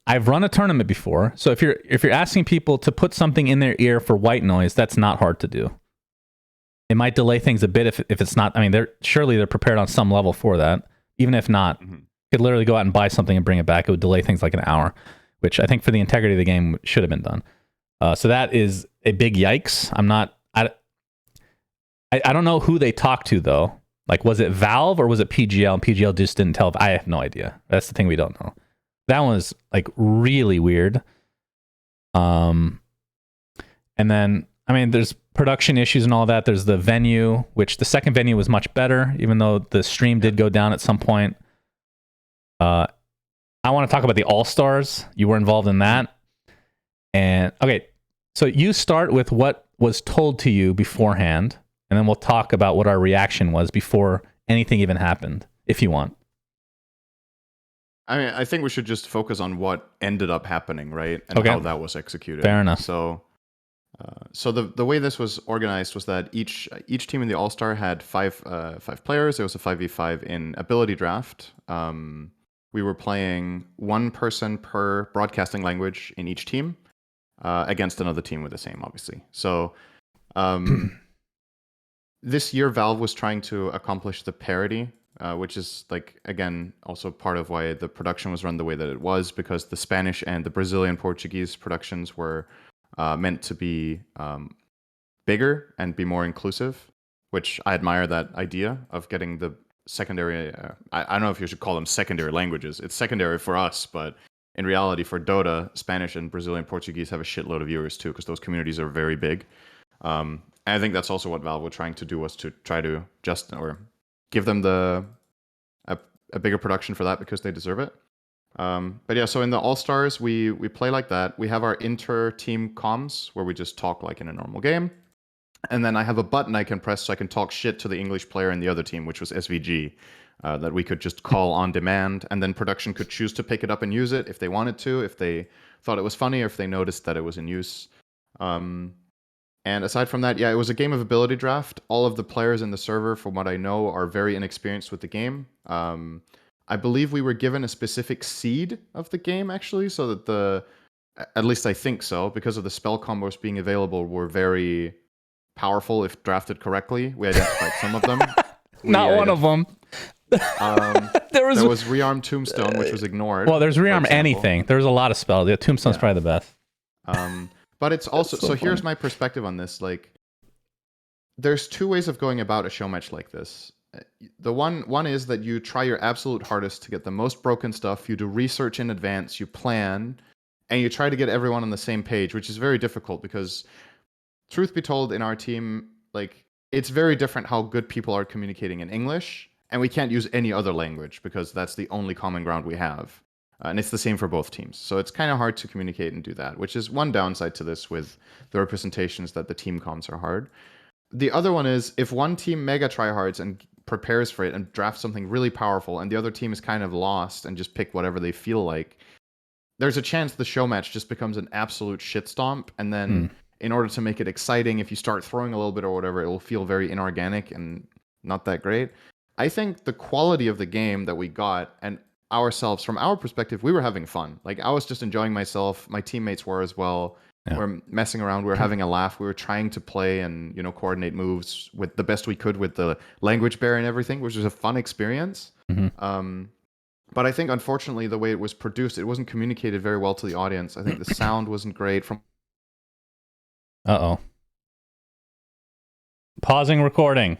I've run a tournament before, so if you're asking people to put something in their ear for white noise, that's not hard to do. It might delay things a bit if it's not. I mean, they're prepared on some level for that. Even if not, you could literally go out and buy something and bring it back. It would delay things like an hour, which I think for the integrity of the game should have been done. So that is a big yikes. I don't know who they talked to though. Like, was it Valve or was it PGL? And PGL just didn't tell. I have no idea. That's the thing we don't know. That one was like really weird. And then, I mean, there's production issues and all that. There's the venue, which the second venue was much better, even though the stream did go down at some point. I want to talk about the All-Stars. You were involved in that. And okay, so you start with what was told to you beforehand, and then we'll talk about what our reaction was before anything even happened, if you want. I mean, I think we should just focus on what ended up happening, right? And how that was executed. Fair enough. So the way this was organized was that each team in the All-Star had five players. It was a 5v5 in ability draft. We were playing one person per broadcasting language in each team against another team with the same, obviously. So this year Valve was trying to accomplish the parity, which is like again also part of why the production was run the way that it was, because the Spanish and the Brazilian Portuguese productions were meant to be bigger and be more inclusive, which I admire that idea of getting the secondary. I don't know if you should call them secondary languages. It's secondary for us, but in reality, for Dota, Spanish and Brazilian Portuguese have a shitload of viewers too, because those communities are very big. And I think that's also what Valve were trying to do, was to try to give them a bigger production for that, because they deserve it. But yeah, so in the All Stars, we play like that. We have our inter-team comms where we just talk like in a normal game. And then I have a button I can press so I can talk shit to the English player in the other team, which was SVG, that we could just call on demand. And then production could choose to pick it up and use it if they wanted to, if they thought it was funny, or if they noticed that it was in use. And aside from that, yeah, it was a game of ability draft. All of the players in the server, from what I know, are very inexperienced with the game. I believe we were given a specific seed of the game, actually, so that at least I think so, because of the spell combos being available were very powerful if drafted correctly. We identified some of them. Not one of them. There was Rearm Tombstone, which was ignored. Well, there's Rearm anything. There's a lot of spells. Yeah, Tombstone's probably the best. But it's also so funny. here's my perspective on this. Like, there's two ways of going about a show match like this. The one is that you try your absolute hardest to get the most broken stuff. You do research in advance, you plan, and you try to get everyone on the same page, which is very difficult because, truth be told, in our team, like, it's very different how good people are communicating in English, and we can't use any other language because that's the only common ground we have. And it's the same for both teams. So it's kind of hard to communicate and do that, which is one downside to this with the representations that the team comms are hard. The other one is if one team mega tryhards and prepares for it and drafts something really powerful and the other team is kind of lost and just pick whatever they feel like, there's a chance the show match just becomes an absolute shitstomp. And then in order to make it exciting, if you start throwing a little bit or whatever, it will feel very inorganic and not that great. I think the quality of the game that we got, and ourselves, from our perspective, we were having fun. Like, I was just enjoying myself. My teammates were as well. Yeah. We're messing around. We were having a laugh. We were trying to play and, coordinate moves with the best we could with the language barrier and everything, which was a fun experience. But I think, unfortunately, the way it was produced, it wasn't communicated very well to the audience. I think the sound wasn't great. Pausing recording.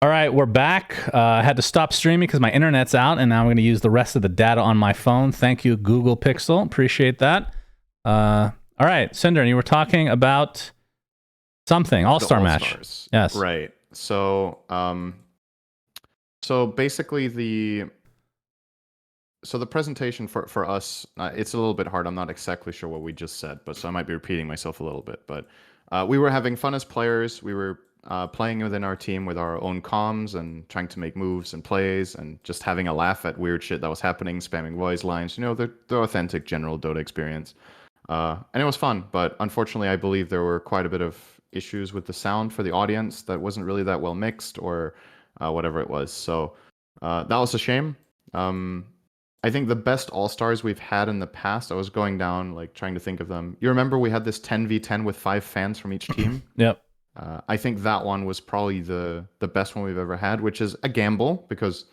All right, we're back. I had to stop streaming because my internet's out, and now I'm going to use the rest of the data on my phone. Thank you, Google Pixel. Appreciate that. All right, Cinder, you were talking about something, All-Star match. Yes. Right. So basically the presentation for us, it's a little bit hard. I'm not exactly sure what we just said, but so I might be repeating myself a little bit. But we were having fun as players. We were playing within our team with our own comms and trying to make moves and plays and just having a laugh at weird shit that was happening, spamming voice lines, the authentic general Dota experience. And it was fun, but unfortunately I believe there were quite a bit of issues with the sound for the audience that wasn't really that well mixed or whatever it was. So that was a shame. I think the best All-Stars we've had in the past, I was going down, like, trying to think of them. You remember we had this 10v10 with 5 fans from each team? Yep. I think that one was probably the best one we've ever had, which is a gamble because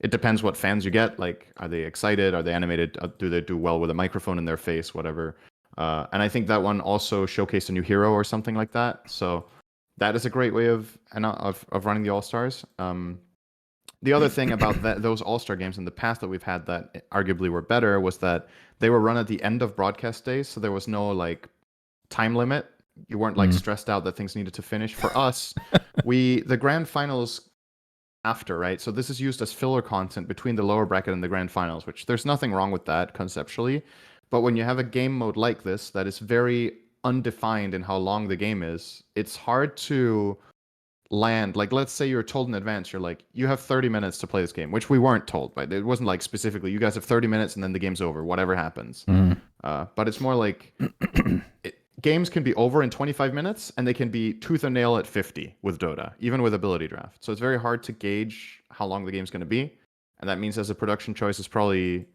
it depends what fans you get. Like, are they excited? Are they animated? Do they do well with a microphone in their face? Whatever. And I think that one also showcased a new hero or something like that. So that is a great way of running the All-Stars. The other thing about those All-Star games in the past that we've had that arguably were better was that they were run at the end of broadcast days, so there was no, like, time limit. You weren't, like, stressed out that things needed to finish. For us, the grand finals after, right? So this is used as filler content between the lower bracket and the grand finals, which there's nothing wrong with that conceptually. But when you have a game mode like this that is very undefined in how long the game is, it's hard to land. Like, let's say you're told in advance, you're like, you have 30 minutes to play this game, which we weren't told, but it wasn't like specifically, you guys have 30 minutes and then the game's over, whatever happens. But it's more like games can be over in 25 minutes and they can be tooth and nail at 50 with Dota, even with ability draft. So it's very hard to gauge how long the game's going to be. And that means as a production choice, it's probably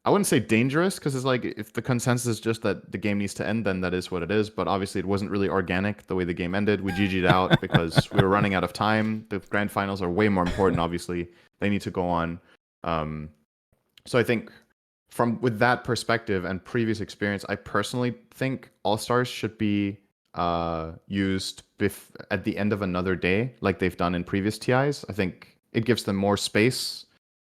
I wouldn't say dangerous because it's like if the consensus is just that the game needs to end, then that is what it is. But obviously, it wasn't really organic the way the game ended. We GG'd out because we were running out of time. The grand finals are way more important. Obviously, they need to go on. So I think with that perspective and previous experience, I personally think All Stars should be used at the end of another day, like they've done in previous TIs. I think it gives them more space,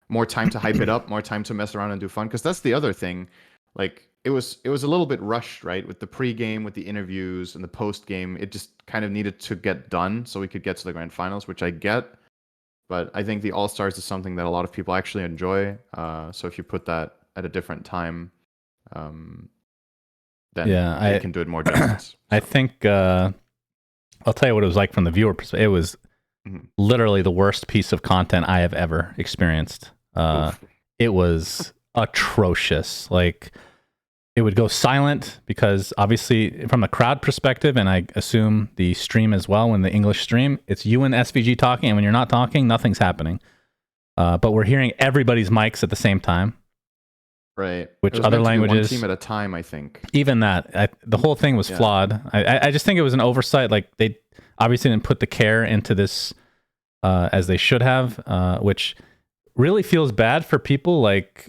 more time to hype it up, more time to mess around and do fun. Because that's the other thing. Like it was a little bit rushed, right? With the pre-game, with the interviews, and the post-game, it just kind of needed to get done so we could get to the grand finals, which I get. But I think the All Stars is something that a lot of people actually enjoy. So if you put that at a different time, then I can do it more justice. So. I think I'll tell you what it was like from the viewer perspective. It was literally the worst piece of content I have ever experienced. It was atrocious. Like it would go silent because obviously from a crowd perspective, and I assume the stream as well, when the English stream, it's you and SVG talking, and when you're not talking, nothing's happening. But we're hearing everybody's mics at the same time. Right. Which other languages? One team at a time, I think. Even that, the whole thing was flawed. I just think it was an oversight. Like they obviously didn't put the care into this as they should have, which really feels bad for people like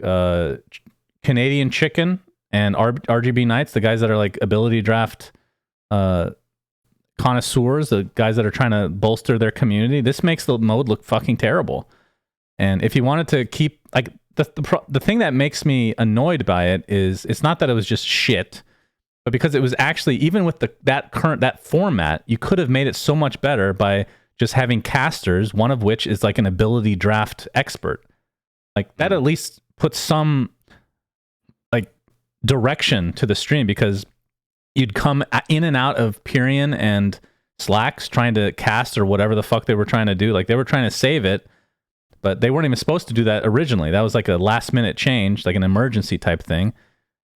Canadian Chicken and RGB Knights, the guys that are like ability draft connoisseurs, the guys that are trying to bolster their community. This makes the mode look fucking terrible. And if you wanted to keep like the thing that makes me annoyed by it is it's not that it was just shit, but because it was actually, even with that format, you could have made it so much better by just having casters, one of which is like an ability draft expert. Like that at least puts some like direction to the stream, because you'd come in and out of Pyrian and Slacks trying to cast or whatever the fuck they were trying to do. Like they were trying to save it, but they weren't even supposed to do that originally. That was like a last minute change, like an emergency type thing.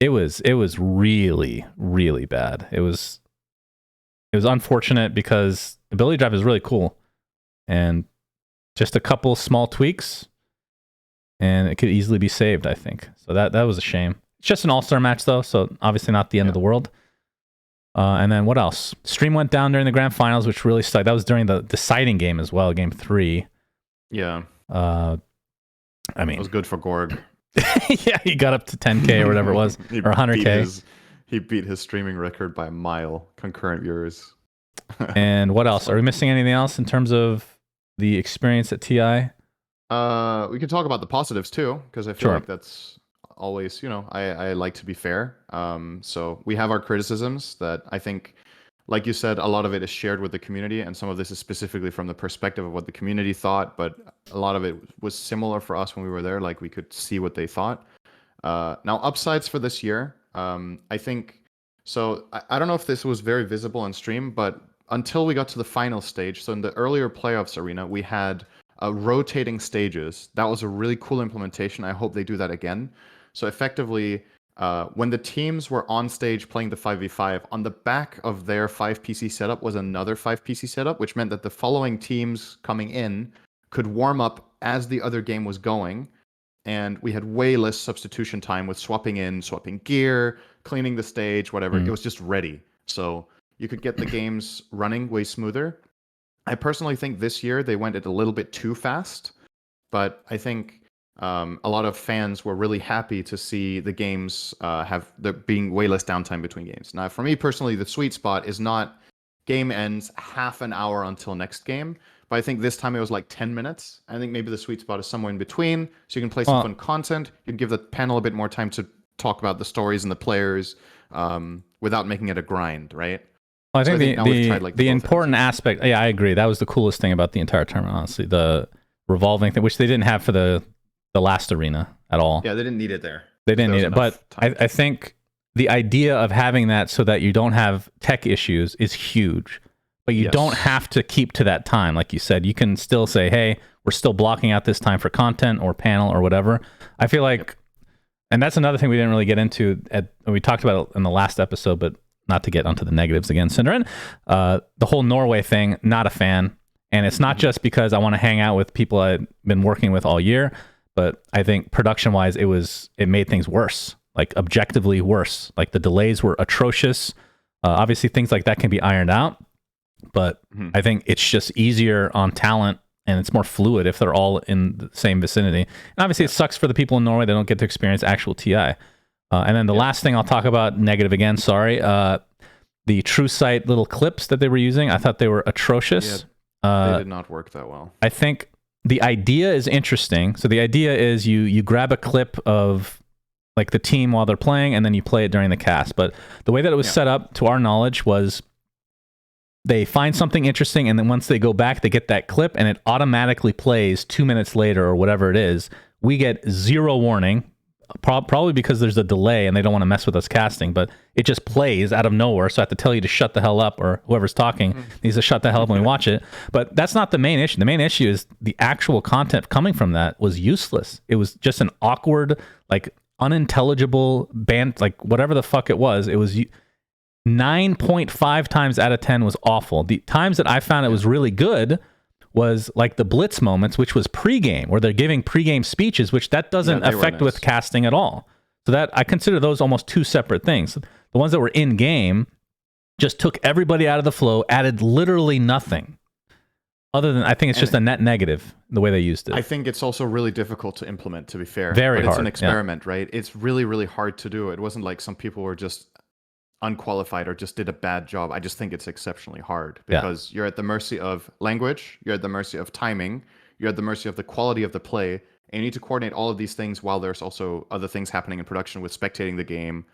It was really, really bad. It was unfortunate because ability drive is really cool, and just a couple small tweaks and it could easily be saved, I think. So that was a shame. It's just an all-star match though, so obviously not the end of the world. And then what else? Stream went down during the grand finals, which really sucked. That was during the deciding game as well, game 3. Yeah. I mean, it was good for Gorg. Yeah, he got up to 10K or whatever it was, or 100K. He beat his streaming record by a mile, concurrent viewers. And what else? Are we missing anything else in terms of the experience at TI? We can talk about the positives too, because I feel like that's always, I like to be fair. So we have our criticisms that I think, like you said, a lot of it is shared with the community, and some of this is specifically from the perspective of what the community thought, but a lot of it was similar for us when we were there, like we could see what they thought. Now, upsides for this year, I think, so I don't know if this was very visible on stream, but until we got to the final stage, so in the earlier playoffs arena, we had rotating stages. That was a really cool implementation. I hope they do that again. So effectively, when the teams were on stage playing the 5v5, on the back of their 5PC setup was another 5PC setup, which meant that the following teams coming in could warm up as the other game was going. And we had way less substitution time with swapping gear, cleaning the stage, whatever. It was just ready. So you could get the games running way smoother. I personally think this year they went it a little bit too fast, but I think a lot of fans were really happy to see the games have there being way less downtime between games. Now, for me personally, the sweet spot is not game ends half an hour until next game, but I think this time it was like 10 minutes. I think maybe the sweet spot is somewhere in between, so you can play some fun content. You can give the panel a bit more time to talk about the stories and the players without making it a grind, right? Well, I think the important aspect, I agree. That was the coolest thing about the entire tournament, honestly. The revolving thing, which they didn't have for the last arena at all. Yeah, they didn't need it there. They didn't need it. But I think the idea of having that so that you don't have tech issues is huge. But you don't have to keep to that time. Like you said, you can still say, hey, we're still blocking out this time for content or panel or whatever. I feel like, and that's another thing we didn't really get into. We talked about it in the last episode, but not to get onto the negatives again, Synderen. The whole Norway thing, not a fan. And it's not just because I want to hang out with people I've been working with all year, but I think production-wise, it made things worse, like objectively worse. Like the delays were atrocious. Obviously, things like that can be ironed out, but I think it's just easier on talent and it's more fluid if they're all in the same vicinity. And obviously, it sucks for the people in Norway that don't get to experience actual TI. And then the last thing I'll talk about, negative again, sorry, the True Sight little clips that they were using, I thought they were atrocious. They did not work that well. I think the idea is interesting. So the idea is you grab a clip of like the team while they're playing, and then you play it during the cast. But the way that it was set up, to our knowledge, was they find something interesting, and then once they go back, they get that clip, and it automatically plays 2 minutes later or whatever it is. We get zero warning, probably because there's a delay and they don't want to mess with us casting, but it just plays out of nowhere. So I have to tell you to shut the hell up, or whoever's talking needs to shut the hell up when we watch it. But that's not the main issue. The main issue is the actual content coming from that was useless. It was just an awkward, like unintelligible band, like whatever the fuck it was. It was 9.5 times out of 10 was awful. The times that I found it was really good was like the blitz moments, which was pregame, where they're giving pregame speeches, which that doesn't affect with casting at all. So that I consider those almost two separate things. The ones that were in game just took everybody out of the flow, added literally nothing. Other than, I think it's just a net negative the way they used it. I think it's also really difficult to implement, to be fair. Very hard. It's an experiment, right? It's really, really hard to do. It wasn't like some people were just unqualified or just did a bad job. I just think it's exceptionally hard because you're at the mercy of language, you're at the mercy of timing, you're at the mercy of the quality of the play, and you need to coordinate all of these things while there's also other things happening in production with spectating the game,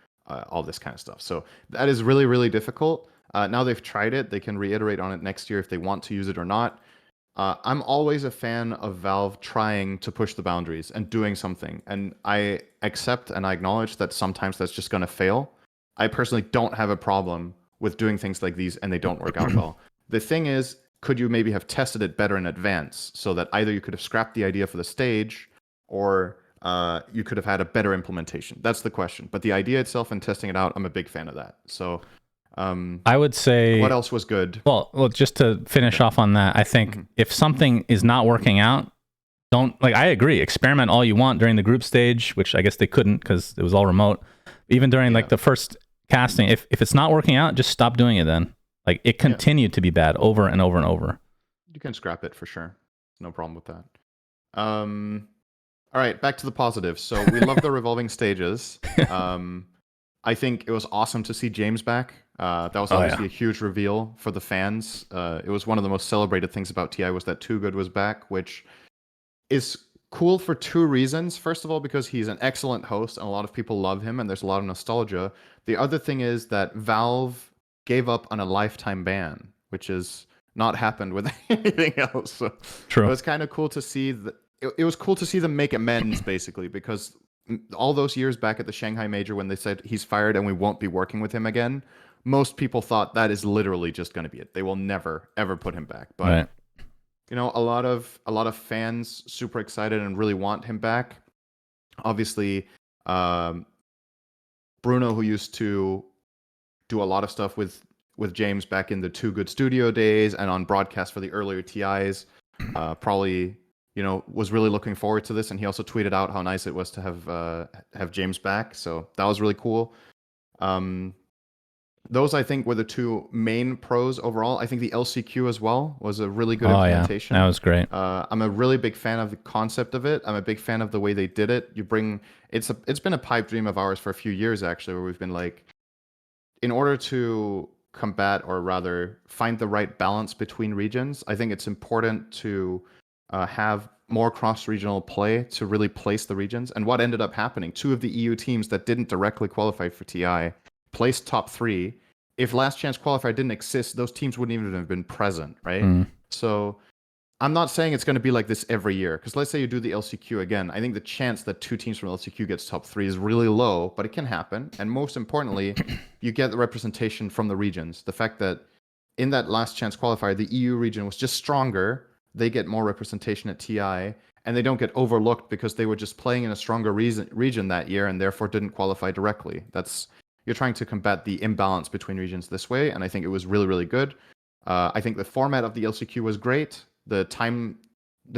all this kind of stuff. So that is really, really difficult. Now they've tried it. They can reiterate on it next year if they want to use it or not. I'm always a fan of Valve trying to push the boundaries and doing something. And I accept and I acknowledge that sometimes that's just going to fail. I personally don't have a problem with doing things like these and they don't work out well. The thing is, could you maybe have tested it better in advance so that either you could have scrapped the idea for the stage or you could have had a better implementation? That's the question. But the idea itself and testing it out, I'm a big fan of that. So I would say, what else was good? Well, just to finish off on that, I think if something is not working out, I agree, experiment all you want during the group stage, which I guess they couldn't because it was all remote. Even during like the first casting, if it's not working out, just stop doing it then. Like it continued to be bad over and over and over. You can scrap it for sure. No problem with that. All right, back to the positives. So we love the revolving stages. I think it was awesome to see James back. That was obviously a huge reveal for the fans. It was one of the most celebrated things about TI was that Too Good was back, which is cool for two reasons. First of all, because he's an excellent host and a lot of people love him and there's a lot of nostalgia. The other thing is that Valve gave up on a lifetime ban, which has not happened with anything else. So True. It was kind of cool to see it was cool to see them make amends, basically, because all those years back at the Shanghai Major when they said he's fired and we won't be working with him again, most people thought that is literally just going to be it. They will never ever put him back. But you know, a lot of fans super excited and really want him back. Obviously, Bruno, who used to do a lot of stuff with James back in the Too Good Studio days and on broadcast for the earlier TIs, probably, you know, was really looking forward to this. And he also tweeted out how nice it was to have James back. So that was really cool. Those, I think, were the two main pros overall. I think the LCQ as well was a really good implementation. Yeah. That was great. I'm a really big fan of the concept of it. I'm a big fan of the way they did it. It's been a pipe dream of ours for a few years, actually, where we've been like, in order to combat, or rather find the right balance between regions, I think it's important to have more cross-regional play to really place the regions. And what ended up happening, two of the EU teams that didn't directly qualify for TI placed top 3. If Last Chance Qualifier didn't exist, those teams wouldn't even have been present, right? So I'm not saying it's going to be like this every year, because let's say you do the LCQ again. I think the chance that 2 teams from LCQ gets top 3 is really low, but it can happen. And most importantly, you get the representation from the regions. The fact that in that Last Chance Qualifier, the EU region was just stronger. They get more representation at TI, and they don't get overlooked because they were just playing in a stronger region that year and therefore didn't qualify directly. You're trying to combat the imbalance between regions this way, and I think it was really, really good. I think the format of the LCQ was great. The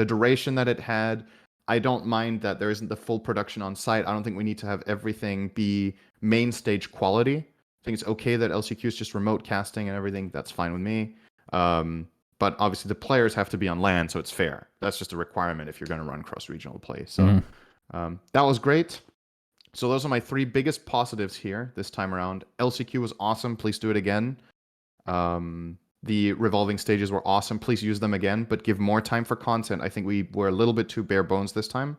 duration that it had, I don't mind that there isn't the full production on site. I don't think we need to have everything be main stage quality. I think it's okay that LCQ is just remote casting and everything. That's fine with me. But obviously the players have to be on LAN, so it's fair. That's just a requirement if you're going to run cross-regional play. So that was great. So those are my 3 biggest positives here this time around. LCQ was awesome. Please do it again. The revolving stages were awesome. Please use them again, but give more time for content. I think we were a little bit too bare bones this time.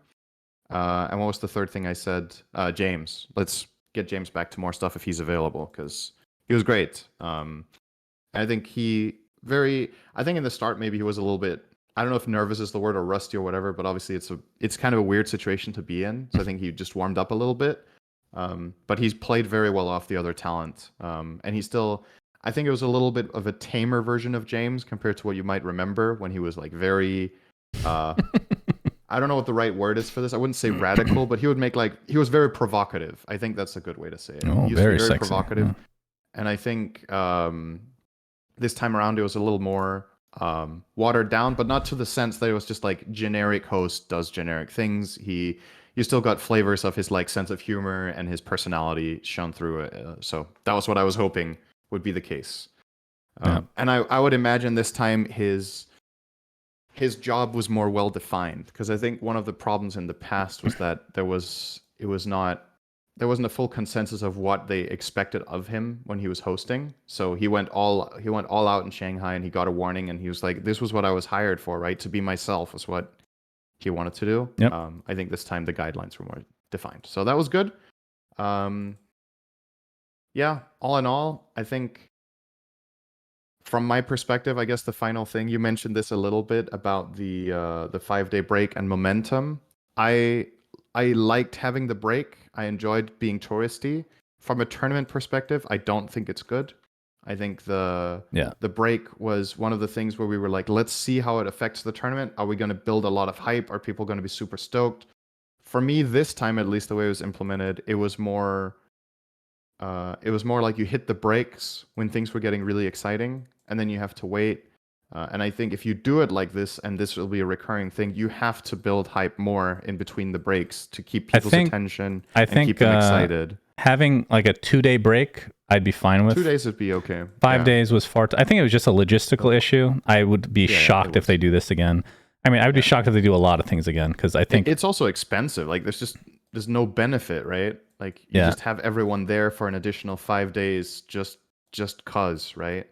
And what was the third thing I said? James. Let's get James back to more stuff if he's available, because he was great. I think I think in the start maybe he was a little bit, I don't know if nervous is the word or rusty or whatever, but obviously it's kind of a weird situation to be in. So I think he just warmed up a little bit. But he's played very well off the other talent. And he still, I think it was a little bit of a tamer version of James compared to what you might remember when he was like very, I don't know what the right word is for this. I wouldn't say radical, but he was very provocative. I think that's a good way to say it. Oh, he very sexy. Provocative. Yeah. And I think this time around it was a little more watered down, but not to the sense that it was just like generic host does generic things. You still got flavors of his like sense of humor and his personality shown through it. So that was what I was hoping would be the case. And I would imagine this time his job was more well defined, because I think one of the problems in the past was that there wasn't a full consensus of what they expected of him when he was hosting. So he went all out in Shanghai, and he got a warning, and he was like, "This was what I was hired for, right? To be myself was what he wanted to do." Yep. I think this time the guidelines were more defined, so that was good. Yeah, all in all, I think from my perspective, I guess the final thing, you mentioned this a little bit about the 5-day break and momentum. I liked having the break. I enjoyed being touristy. From a tournament perspective, I don't think it's good. I think the break was one of the things where we were like, let's see how it affects the tournament. Are we going to build a lot of hype? Are people going to be super stoked? For me, this time, at least the way it was implemented, it was more like you hit the brakes when things were getting really exciting, and then you have to wait. And I think if you do it like this, and this will be a recurring thing, you have to build hype more in between the breaks to keep people's attention and keep them excited. Having like a 2-day break, I'd be fine with. 2 days would be okay. 5 days was far. I think it was just a logistical issue. I would be shocked if they do this again. I mean, I would be shocked if they do a lot of things again, because I think it's also expensive. Like there's no benefit, right? Like you just have everyone there for an additional 5 days just cause, right?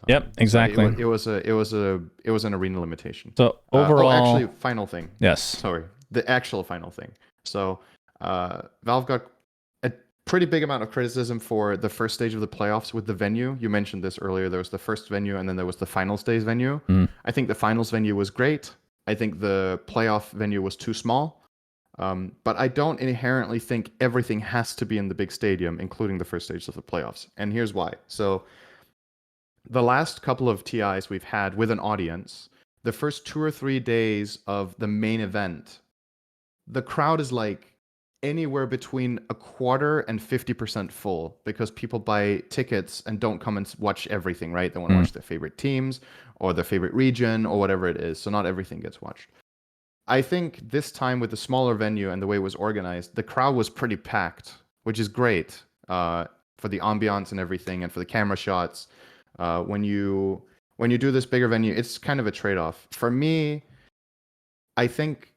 Yep, exactly. So it was an arena limitation. So overall, actually, final thing. Yes. Sorry, the actual final thing. So Valve got a pretty big amount of criticism for the first stage of the playoffs with the venue. You mentioned this earlier. There was the first venue, and then there was the final stage venue. I think the finals venue was great. I think the playoff venue was too small. But I don't inherently think everything has to be in the big stadium, including the first stage of the playoffs. And here's why. So the last couple of TIs we've had with an audience, the first 2 or 3 days of the main event, the crowd is like anywhere between a quarter and 50% full, because people buy tickets and don't come and watch everything, right? They want to watch their favorite teams or their favorite region or whatever it is. So not everything gets watched. I think this time with the smaller venue and the way it was organized, the crowd was pretty packed, which is great for the ambiance and everything, and for the camera shots. When you do this bigger venue, it's kind of a trade-off. For me, I think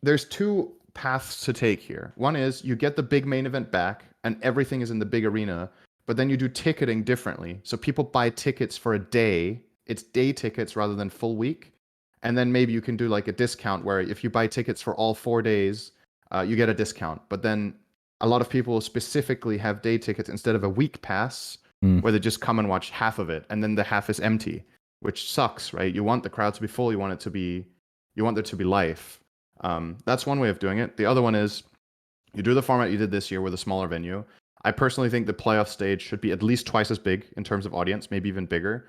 there's 2 paths to take here. One is you get the big main event back and everything is in the big arena, but then you do ticketing differently. So people buy tickets for a day. It's day tickets rather than full week. And then maybe you can do like a discount where if you buy tickets for all 4 days, you get a discount. But then a lot of people specifically have day tickets instead of a week pass, where they just come and watch half of it, and then the half is empty, which sucks, right? You want the crowd to be full. You want there to be life. That's one way of doing it. The other one is you do the format you did this year with a smaller venue. I personally think the playoff stage should be at least twice as big in terms of audience, maybe even bigger.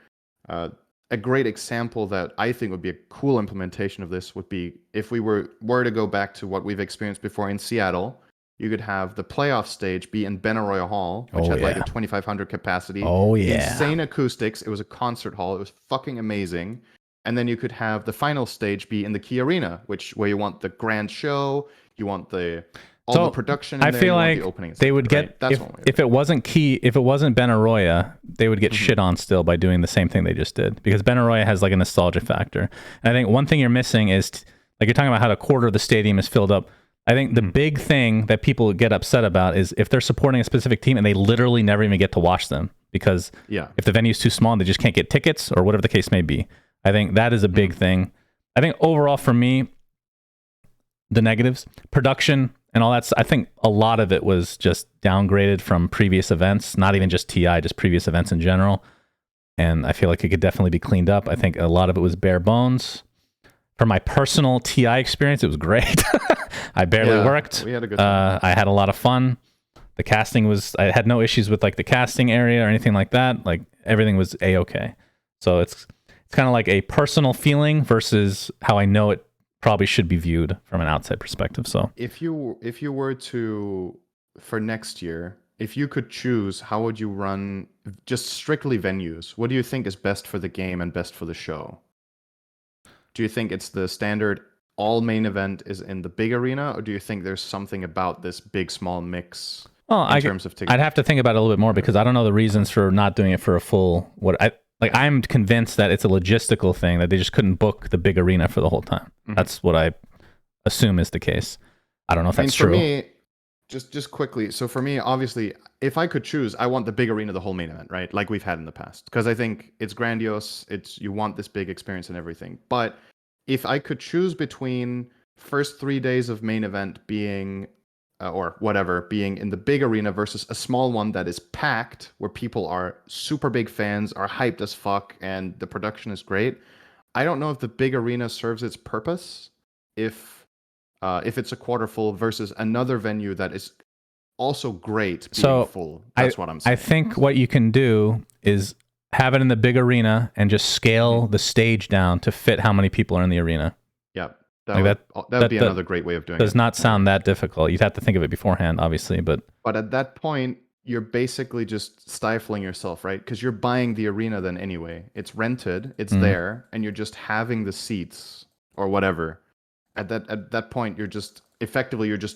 A great example that I think would be a cool implementation of this would be if we were to go back to what we've experienced before in Seattle. You could have the playoff stage be in Benaroya Hall, which had like a 2,500 capacity. Oh, yeah. Insane acoustics. It was a concert hall. It was fucking amazing. And then you could have the final stage be in the key arena, where you want the grand show, you want all the production in I there, feel you like want the opening. they would get, That's if it wasn't Benaroya, they would get shit on still by doing the same thing they just did, because Benaroya has like a nostalgia factor. And I think one thing you're missing is, like, you're talking about how a quarter of the stadium is filled up. I think the big thing that people get upset about is if they're supporting a specific team and they literally never even get to watch them, because if the venue's too small and they just can't get tickets or whatever the case may be. I think that is a big thing. I think overall for me, the negatives, production and all that, I think a lot of it was just downgraded from previous events, not even just TI, just previous events in general. And I feel like it could definitely be cleaned up. I think a lot of it was bare bones. For my personal TI experience, it was great. I barely worked. We had a good time. I had a lot of fun. The casting I had no issues with like the casting area or anything like that. Like everything was A-okay. So it's kind of like a personal feeling versus how I know it probably should be viewed from an outside perspective. So if you were to, for next year, if you could choose, how would you run just strictly venues? What do you think is best for the game and best for the show? Do you think it's the standard all main event is in the big arena, or do you think there's something about this big small mix in terms of tickets? I'd have to think about it a little bit more, because I don't know the reasons for not doing it for a full I'm convinced that it's a logistical thing, that they just couldn't book the big arena for the whole time. That's what I assume is the case. I don't know if that's true. For me, just quickly, so for me, obviously, if I could choose, I want the big arena, the whole main event, right? Like we've had in the past, because I think it's grandiose. You want this big experience and everything. But if I could choose between first 3 days of main event being or whatever, being in the big arena versus a small one that is packed, where people are super big fans, are hyped as fuck, and the production is great, I don't know if the big arena serves its purpose if it's a quarter full versus another venue that is also great being full. That's what I'm saying. I think what you can do is have it in the big arena and just scale the stage down to fit how many people are in the arena. Yeah. That would be another great way of doing it. Does not sound that difficult. You'd have to think of it beforehand, obviously, but at that point, you're basically just stifling yourself, right? Because you're buying the arena then anyway. It's rented, it's there, and you're just having the seats or whatever. At that point, you're just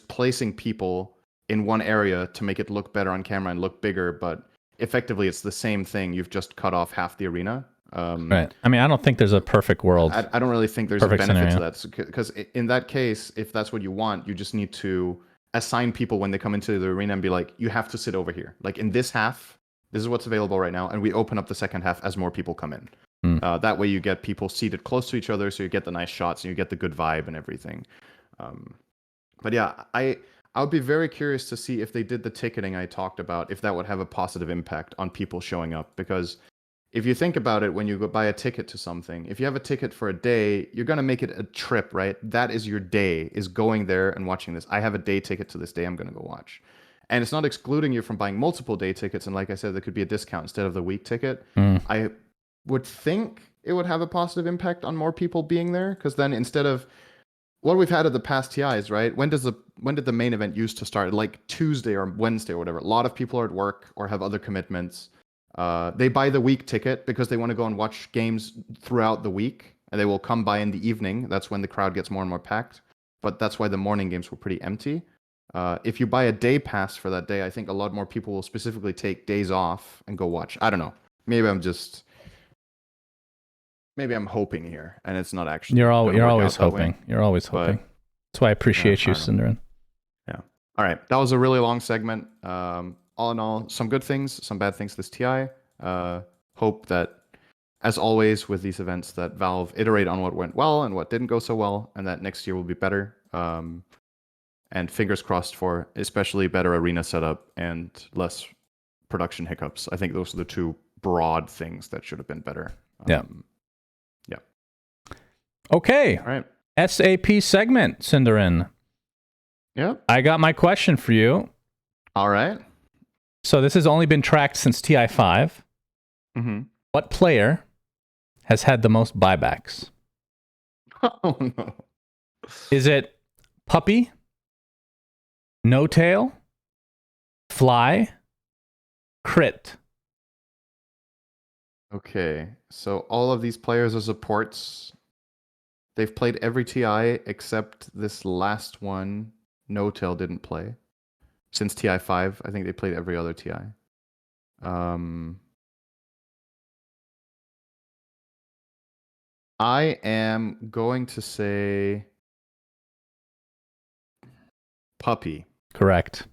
placing people in one area to make it look better on camera and look bigger, but effectively it's the same thing. You've just cut off half the arena. Right. I mean, I don't think there's a perfect world. I don't really think there's a benefit to that, because in that case, if that's what you want, you just need to assign people when they come into the arena and be like, you have to sit over here. Like in this half, this is what's available right now, and we open up the second half as more people come in. That way you get people seated close to each other, so you get the nice shots and you get the good vibe and everything. But yeah, I would be very curious to see if they did the ticketing I talked about, if that would have a positive impact on people showing up. Because if you think about it, when you go buy a ticket to something, if you have a ticket for a day, you're going to make it a trip, right? That is your day, is going there and watching this. I have a day ticket to this day I'm going to go watch. And it's not excluding you from buying multiple day tickets. And like I said, there could be a discount instead of the week ticket. I would think it would have a positive impact on more people being there, because then instead of what we've had at the past TIs, right? When did the main event used to start? Like Tuesday or Wednesday or whatever. A lot of people are at work or have other commitments. They buy the week ticket because they want to go and watch games throughout the week, and they will come by in the evening. That's when the crowd gets more and more packed. But that's why the morning games were pretty empty. If you buy a day pass for that day, I think a lot more people will specifically take days off and go watch. I don't know. Maybe I'm hoping here, and it's not actually. You're always hoping. You're always hoping. That's why I appreciate you, Cinderin. Yeah. All right. That was a really long segment. All in all, some good things, some bad things this TI. Hope that, as always with these events, that Valve iterate on what went well and what didn't go so well, and that next year will be better. And fingers crossed for especially better arena setup and less production hiccups. I think those are the two broad things that should have been better. Yeah. Okay. All right. SAP segment, Cinderin. Yep. I got my question for you. All right. So this has only been tracked since TI5. Mm-hmm. What player has had the most buybacks? Oh, no. Is it Puppy, No Tail, Fly, Crit? Okay, so all of these players are supports. They've played every TI except this last one. No Tail didn't play. Since TI 5, I think they played every other TI. I am going to say Puppy. Correct.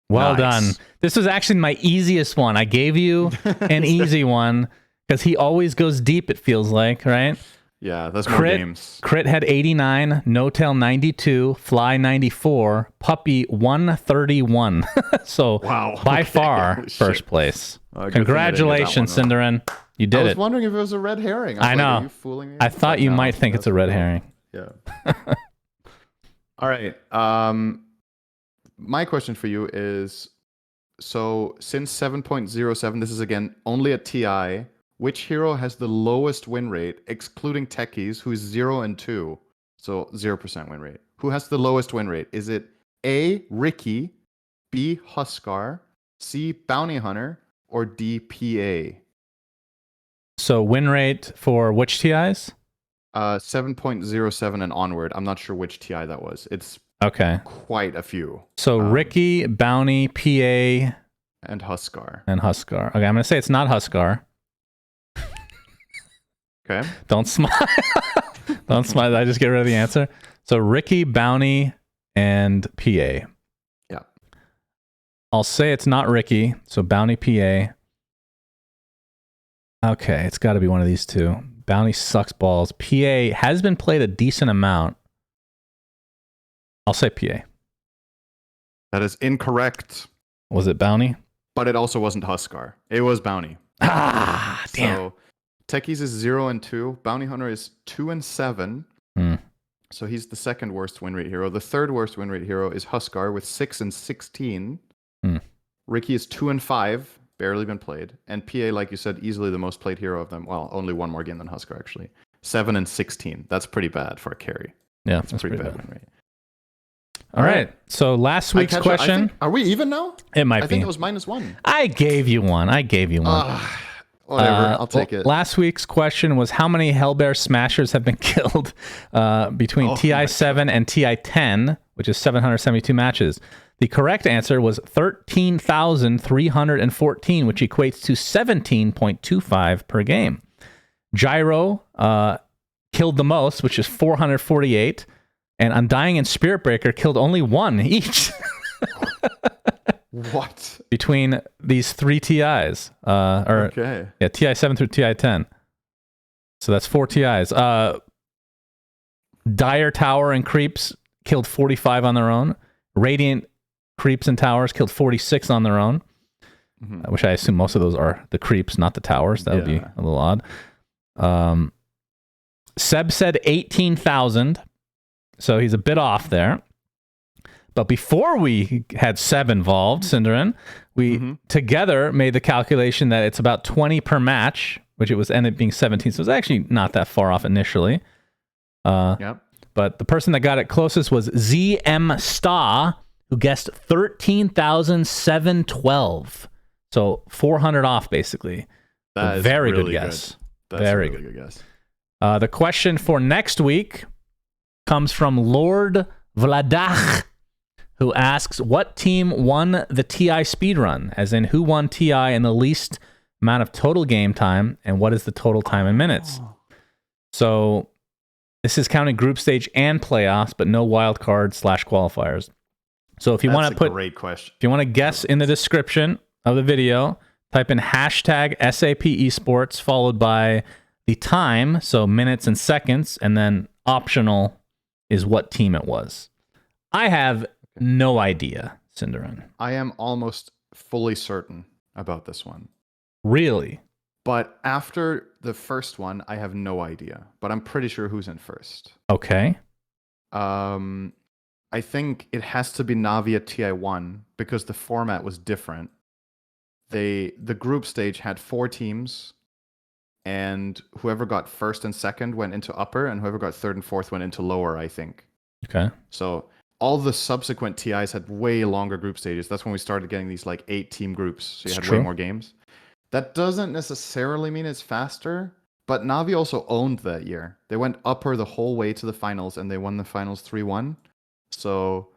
Well done. Nice. This was actually my easiest one. I gave you an easy one because he always goes deep, it feels like, right? Yeah, that's more games. Crit had 89, No Tail 92, Fly 94, Puppy 131. So Wow. by Okay. far, Shit. first place. Good thing I didn't get that Congratulations, one Cinderin. You I did was it. wondering if it was a red herring. I was know. Like, are you fooling me? I thought But you no, might think it's a red pretty herring. well. Yeah. All right. My question for you is, so since 7.07, this is again only a TI, which hero has the lowest win rate, excluding techies, who is 0 and 2? So 0% win rate. Who has the lowest win rate? Is it A, Ricky, B, Huskar, C, Bounty Hunter, or D, PA? So win rate for which TIs? 7.07 and onward. I'm not sure which TI that was. It's Okay. quite a few. So Ricky, Bounty, PA, and Huskar. and Huskar. Okay, I'm going to say it's not Huskar. Okay. Don't smile. Don't smile. Did I just get rid of the answer? So Ricky, Bounty, and PA. Yeah. I'll say it's not Ricky. So Bounty, PA. Okay, it's got to be one of these two. Bounty sucks balls. PA has been played a decent amount. I'll say PA. That is incorrect. Was it Bounty? But it also wasn't Huskar. It was Bounty. Ah, damn. So Techies is 0 and 2. Bounty Hunter is 2 and 7. So he's the second worst win rate hero. The third worst win rate hero is Huskar with 6 and 16. Ricky is 2 and 5, barely been played. And PA, like you said, easily the most played hero of them. Well, only one more game than Huskar, actually. 7 and 16. That's pretty bad for a carry. Yeah, that's pretty bad win rate. All right. So last week's question. Are we even now? It might be. I think it was -1. I gave you one. Whatever. I'll take it. Last week's question was how many Hellbear Smashers have been killed between TI 7 and TI 10, which is 772 matches. The correct answer was 13,314, which equates to 17.25 per game. Gyro killed the most, which is 448. And Undying and Spiritbreaker killed only 1 each. What? Between these 3 TIs. Okay. Yeah, TI 7 through TI 10. So that's 4 TIs. Dire Tower and Creeps killed 45 on their own. Radiant Creeps and Towers killed 46 on their own. Which I assume most of those are the Creeps, not the Towers. That would be a little odd. Seb said 18,000. So he's a bit off there. But before we had Seb involved, Cinderin, we together made the calculation that it's about 20 per match, which it was ended up being 17. So it was actually not that far off initially. But the person that got it closest was ZM Sta, who guessed 13,712. So 400 off, basically. That is very really good guess. That's very a really good guess. The question for next week comes from Lord Vladach, who asks, what team won the TI speedrun? As in, who won TI in the least amount of total game time, and what is the total time in minutes? So this is counting group stage and playoffs, but no wild card / qualifiers. So if you want to put, great question. If you want to guess in the description of the video, type in hashtag SAP Esports followed by the time, so minutes and seconds, and then optional is what team it was. I have no idea, Cinderin. I am almost fully certain about this one. Really? But after the first one, I have no idea. But I'm pretty sure who's in first. Okay. I think it has to be Navi at TI1 because the format was different. The group stage had 4 teams, and whoever got first and second went into upper, and whoever got third and fourth went into lower, I think. Okay. So all the subsequent TIs had way longer group stages. That's when we started getting these like 8-team groups. So you had way more games. That doesn't necessarily mean it's faster, but Navi also owned that year. They went upper the whole way to the finals, and they won the finals 3-1. So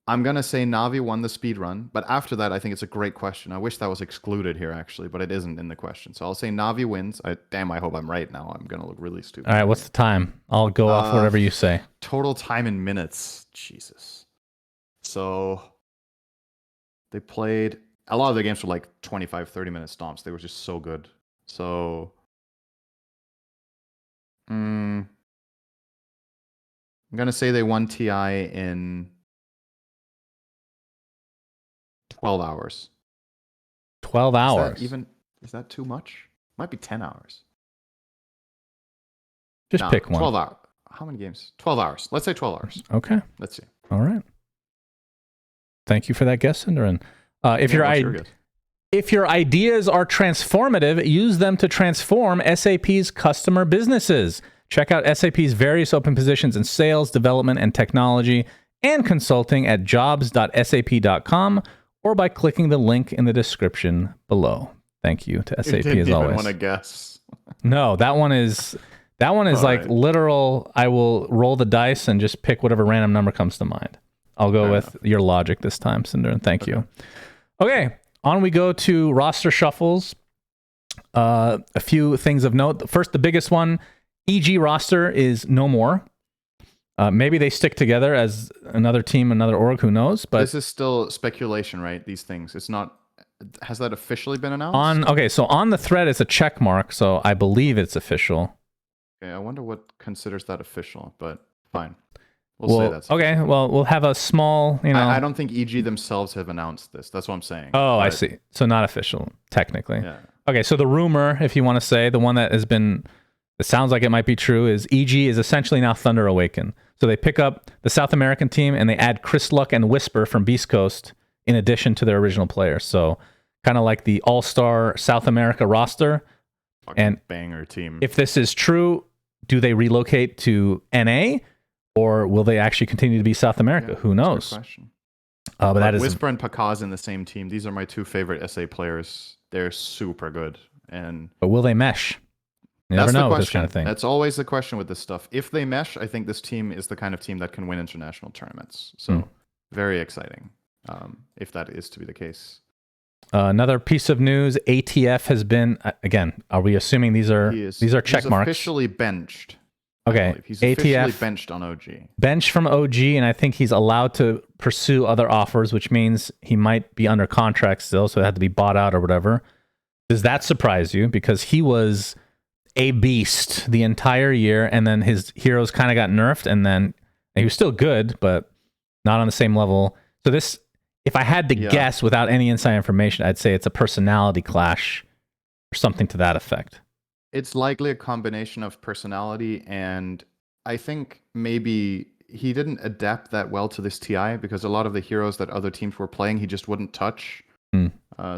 I'm going to say Navi won the speed run, but after that, I think it's a great question. I wish that was excluded here, actually, but it isn't in the question. So I'll say Navi wins. I hope I'm right now. I'm going to look really stupid. All right, what's the time? I'll go off whatever you say. Total time in minutes. Jesus. So they played... A lot of the games were like 25, 30-minute stomps. They were just so good. So... I'm going to say they won TI in 12 hours. 12 hours? Is that too much? Might be 10 hours. Just pick one. 12 hours. How many games? 12 hours. Let's say 12 hours. Okay. Let's see. All right. Thank you for that guess, Cinderin. If your ideas are transformative, use them to transform SAP's customer businesses. Check out SAP's various open positions in sales, development, and technology and consulting at jobs.sap.com or by clicking the link in the description below. Thank you to SAP as always. I want to guess. No, that one is like right. Literal. I will roll the dice and just pick whatever random number comes to mind. I'll go with your logic this time, Cinder, and thank you. Okay, on we go to roster shuffles. A few things of note. First, the biggest one, EG roster is no more. Maybe they stick together as another team, another org, who knows? But this is still speculation, right? These things. It's not... Has that officially been announced? So on the thread, it's a check mark, so I believe it's official. Okay, I wonder what considers that official, but fine. We'll say that's okay. Well, we'll have a small, I don't think EG themselves have announced this. That's what I'm saying. Oh, I see. So not official, technically. Yeah. Okay, so the rumor, if you want to say, the one that has been, it sounds like it might be true, is EG is essentially now Thunder Awaken. So they pick up the South American team and they add Chris Luck and Whisper from Beast Coast in addition to their original players. So kind of like the all-star South America roster. Fucking and banger team. If this is true, do they relocate to NA? Or will they actually continue to be South America? Who knows? Question. But that is Whisper and Pakaz in the same team. These are my two favorite SA players. They're super good. But will they mesh? You never know with this kind of thing. That's always the question with this stuff. If they mesh, I think this team is the kind of team that can win international tournaments. So very exciting. If that is to be the case. Another piece of news: ATF has been again. Are we assuming these are check marks? Officially benched. Okay, he's officially benched on OG. Benched from OG, and I think he's allowed to pursue other offers, which means he might be under contract still, so it had to be bought out or whatever. Does that surprise you? Because he was a beast the entire year, and then his heroes kind of got nerfed, and then he was still good, but not on the same level. So this, if I had to guess without any inside information, I'd say it's a personality clash or something to that effect. It's likely a combination of personality, and I think maybe he didn't adapt that well to this TI because a lot of the heroes that other teams were playing, he just wouldn't touch.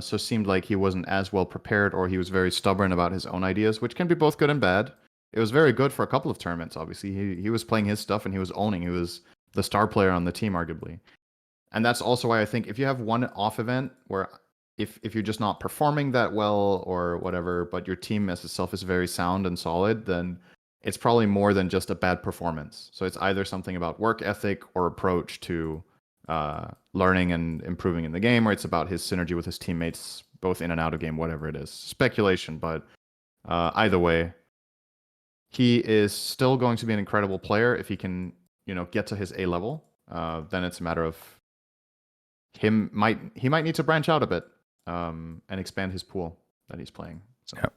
So it seemed like he wasn't as well prepared, or he was very stubborn about his own ideas, which can be both good and bad. It was very good for a couple of tournaments, obviously. He was playing his stuff and he was owning. He was the star player on the team, arguably. And that's also why I think if you have one off event where if you're just not performing that well or whatever, but your team as itself is very sound and solid, then it's probably more than just a bad performance. So it's either something about work ethic or approach to learning and improving in the game, or it's about his synergy with his teammates, both in and out of game, whatever it is. Speculation, but either way, he is still going to be an incredible player if he can, get to his A level. Then it's a matter of he might need to branch out a bit. And expand his pool that he's playing. So. Yep.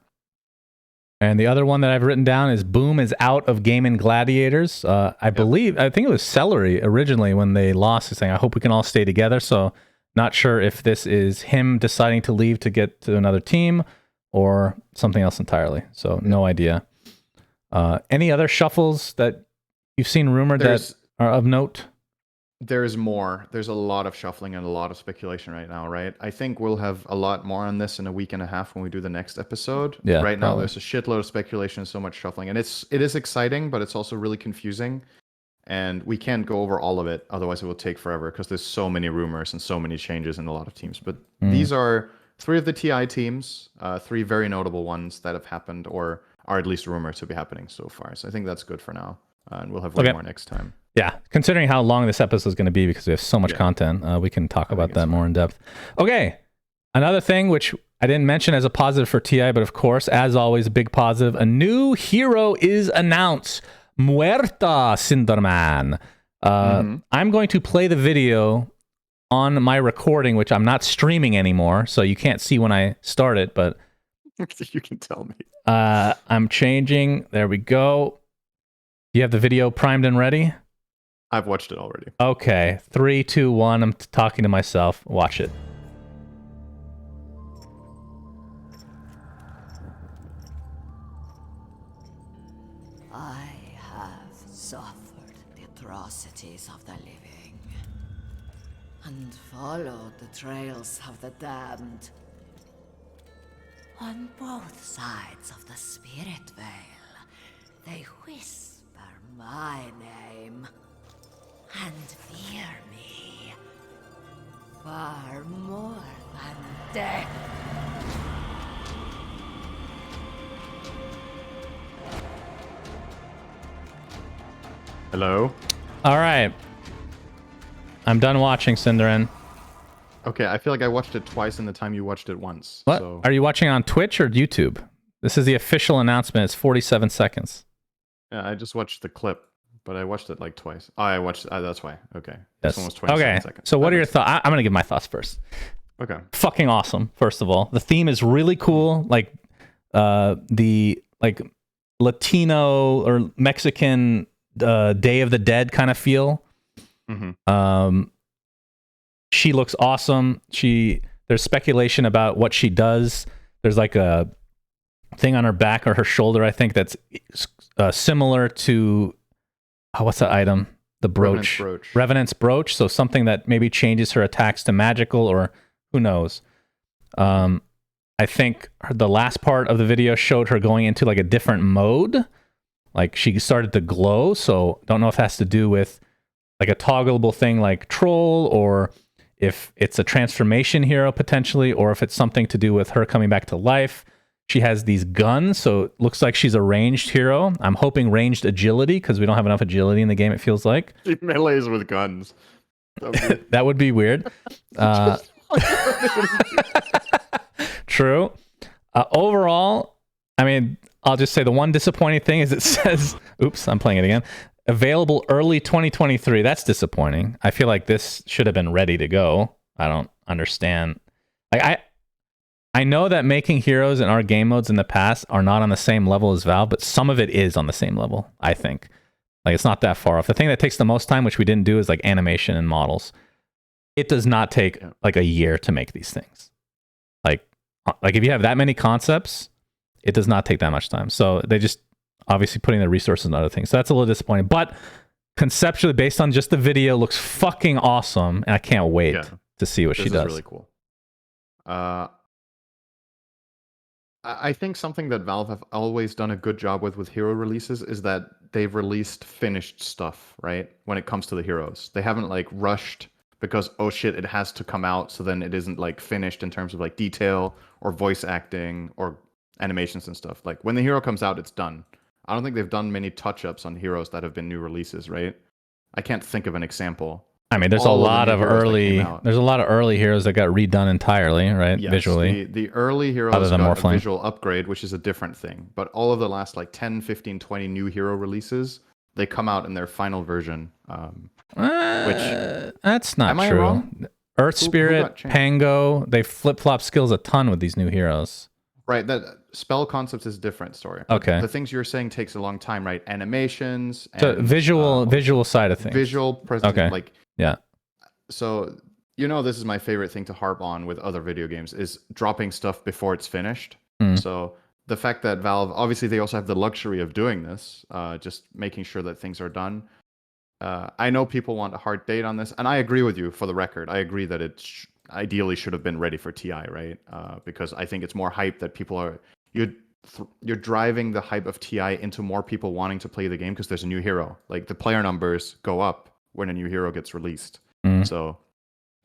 And the other one that I've written down is Boom is out of Gaming Gladiators. I think it was Celery originally when they lost, saying, I hope we can all stay together. So not sure if this is him deciding to leave to get to another team or something else entirely. So no idea. Any other shuffles that you've seen rumored that are of note? There's more. There's a lot of shuffling and a lot of speculation right now, right? I think we'll have a lot more on this in a week and a half when we do the next episode. Yeah, right now, there's a shitload of speculation and so much shuffling. And it is exciting, but it's also really confusing. And we can't go over all of it. Otherwise, it will take forever because there's so many rumors and so many changes in a lot of teams. But these are 3 of the TI teams, 3 very notable ones that have happened or are at least rumored to be happening so far. So I think that's good for now. And we'll have way more next time. Yeah, considering how long this episode is going to be because we have so much content, we can talk about that more in depth. Okay, another thing which I didn't mention as a positive for TI, but of course, as always, a big positive. A new hero is announced. Muerta, Cinderman. I'm going to play the video on my recording, which I'm not streaming anymore, so you can't see when I start it, but you can tell me. I'm changing. There we go. You have the video primed and ready? I've watched it already. Okay. 3, 2, 1. I'm talking to myself. Watch it. I have suffered the atrocities of the living and followed the trails of the damned. On both sides of the spirit veil, they whisper my name and fear me far more than death. Hello? All right. I'm done watching, Cinderin. Okay, I feel like I watched it twice in the time you watched it once. What? So. Are you watching on Twitch or YouTube? This is the official announcement. It's 47 seconds. Yeah, I just watched the clip, but I watched it like twice. Oh, I watched. That's why. Okay. Yes. This one was 27 okay. seconds. So, what are your thoughts? I'm going to give my thoughts first. Okay. Fucking awesome. First of all, the theme is really cool. Like, the Latino or Mexican Day of the Dead kind of feel. Mm-hmm. She looks awesome. There's speculation about what she does. There's like a thing on her back or her shoulder, I think, that's similar to what's that item? The brooch. Revenant's brooch. So something that maybe changes her attacks to magical, or who knows. I think the last part of the video showed her going into like a different mode. Like she started to glow. So don't know if it has to do with like a toggleable thing like troll, or if it's a transformation hero potentially, or if it's something to do with her coming back to life. She has these guns, so it looks like she's a ranged hero. I'm hoping ranged agility, because we don't have enough agility in the game, it feels like. She melees with guns. That would be weird. True. Overall, I mean, I'll just say the one disappointing thing is it says, oops, I'm playing it again. Available early 2023. That's disappointing. I feel like this should have been ready to go. I don't understand. Like I know that making heroes in our game modes in the past are not on the same level as Valve, but some of it is on the same level, I think. Like it's not that far off. The thing that takes the most time, which we didn't do, is like animation and models. It does not take like a year to make these things. Like if you have that many concepts, it does not take that much time. So they just obviously putting the resources on other things. So that's a little disappointing. But conceptually, based on just the video, looks fucking awesome, and I can't wait to see what she does. This is really cool. I think something that Valve have always done a good job with hero releases is that they've released finished stuff, right? When it comes to the heroes. They haven't like rushed because, oh shit, it has to come out, so then it isn't like finished in terms of like detail or voice acting or animations and stuff. Like when the hero comes out, it's done. I don't think they've done many touch-ups on heroes that have been new releases, right? I can't think of an example. I mean, there's a lot of early heroes that got redone entirely, right? Yes, visually. The early heroes got a visual upgrade, which is a different thing. But all of the last like 10, 15, 20 new hero releases, they come out in their final version. That's not true. Wrong? Earth Spirit, Pango, they flip-flop skills a ton with these new heroes. Right, that spell concepts is a different story. Okay. The things you're saying takes a long time, right? Animations and so visual side of things. Visual presentation, okay. like yeah. So this is my favorite thing to harp on with other video games is dropping stuff before it's finished. So the fact that Valve, obviously they also have the luxury of doing this, just making sure that things are done. I know people want a hard date on this, and I agree with you. For the record, I agree that it ideally should have been ready for TI, right? Because I think it's more hype that people are you're driving the hype of TI into more people wanting to play the game because there's a new hero. Like the player numbers go up when a new hero gets released. So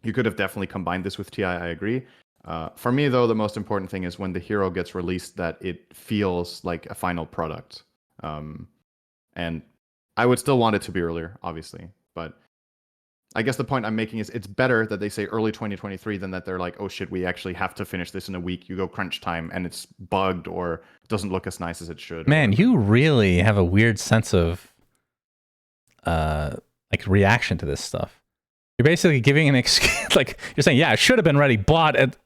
you could have definitely combined this with TI. I agree. For me, though, the most important thing is when the hero gets released, that it feels like a final product. And I would still want it to be earlier, obviously. But I guess the point I'm making is it's better that they say early 2023 than that they're like, oh shit, we actually have to finish this in a week. You go crunch time and it's bugged or doesn't look as nice as it should. Man, you really have a weird sense of like reaction to this stuff. You're basically giving an excuse, like you're saying, yeah, it should have been ready, but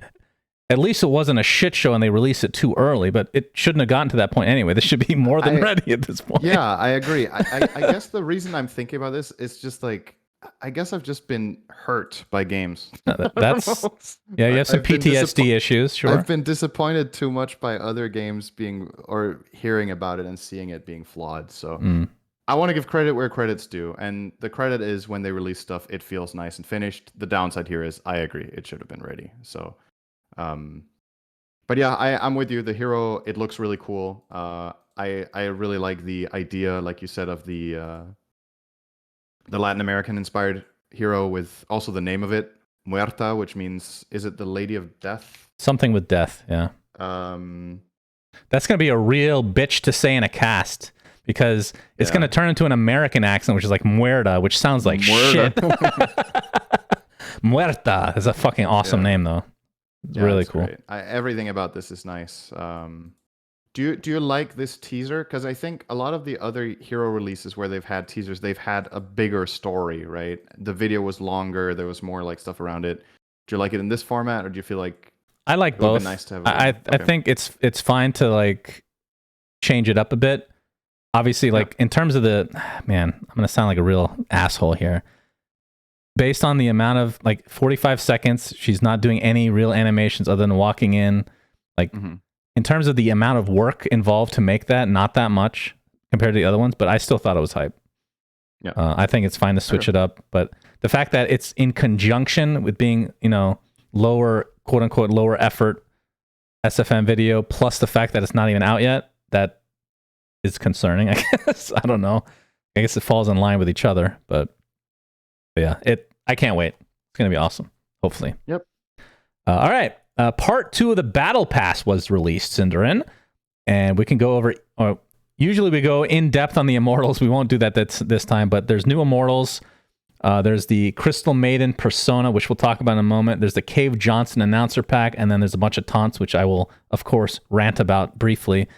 at least it wasn't a shit show and they released it too early, but it shouldn't have gotten to that point anyway. This should be more than ready at this point. Yeah, I agree. I guess the reason I'm thinking about this is just like, I guess I've just been hurt by games. That's yeah, you have some PTSD issues, sure. I've been disappointed too much by other games being, or hearing about it and seeing it being flawed. So I want to give credit where credit's due. And the credit is when they release stuff, it feels nice and finished. The downside here is I agree, it should have been ready. So, but yeah, I'm with you. The hero, it looks really cool. I really like the idea, like you said, of the Latin American inspired hero with also the name of it, Muerta, which means, is it the Lady of Death? Something with death, yeah. That's going to be a real bitch to say in a cast because it's going to turn into an American accent, which is like Muerta, which sounds like shit. Muerta is a fucking awesome name, though. It's really cool. Great. Everything about this is nice. Do you like this teaser? Because I think a lot of the other hero releases where they've had teasers, they've had a bigger story, right? The video was longer. There was more like stuff around it. Do you like it in this format, or do you feel like I like both? Nice to have I think it's fine to like change it up a bit. Obviously, like in terms of the man, I'm gonna sound like a real asshole here. Based on the amount of like 45 seconds, she's not doing any real animations other than walking in, like. In terms of the amount of work involved to make that, not that much compared to the other ones, but I still thought it was hype. Yeah, I think it's fine to switch it up, but the fact that it's in conjunction with being, lower, quote unquote, lower effort SFM video, plus the fact that it's not even out yet, that is concerning, I guess. I don't know. I guess it falls in line with each other, but yeah, I can't wait. It's going to be awesome, hopefully. Yep. All right. Part 2 of the Battle Pass was released, Cinderin, and we can go over. Or usually we go in depth on the Immortals. We won't do that this time, but there's new Immortals. There's the Crystal Maiden persona, which we'll talk about in a moment. There's the Cave Johnson announcer pack, and then there's a bunch of taunts, which I will, of course, rant about briefly.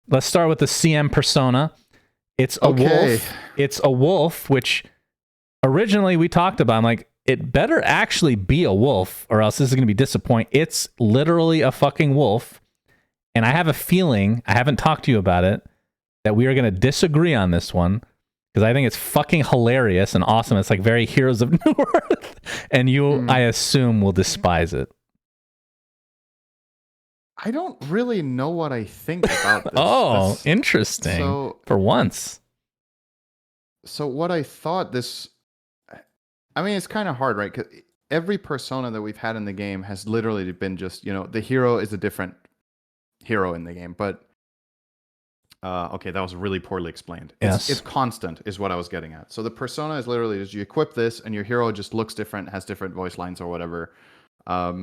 Let's start with the CM persona. It's a wolf. It's a wolf, which originally we talked about. I'm like, it better actually be a wolf or else this is going to be disappointing. It's literally a fucking wolf. And I have a feeling, I haven't talked to you about it, that we are going to disagree on this one because I think it's fucking hilarious and awesome. It's like very Heroes of New Earth. And you, I assume, will despise it. I don't really know what I think about this. Oh, interesting. So, for once. So what I thought this... I mean, it's kind of hard, right? Because every persona that we've had in the game has literally been just, the hero is a different hero in the game. But, okay, that was really poorly explained. It's constant is what I was getting at. So the persona is literally just you equip this and your hero just looks different, has different voice lines or whatever. I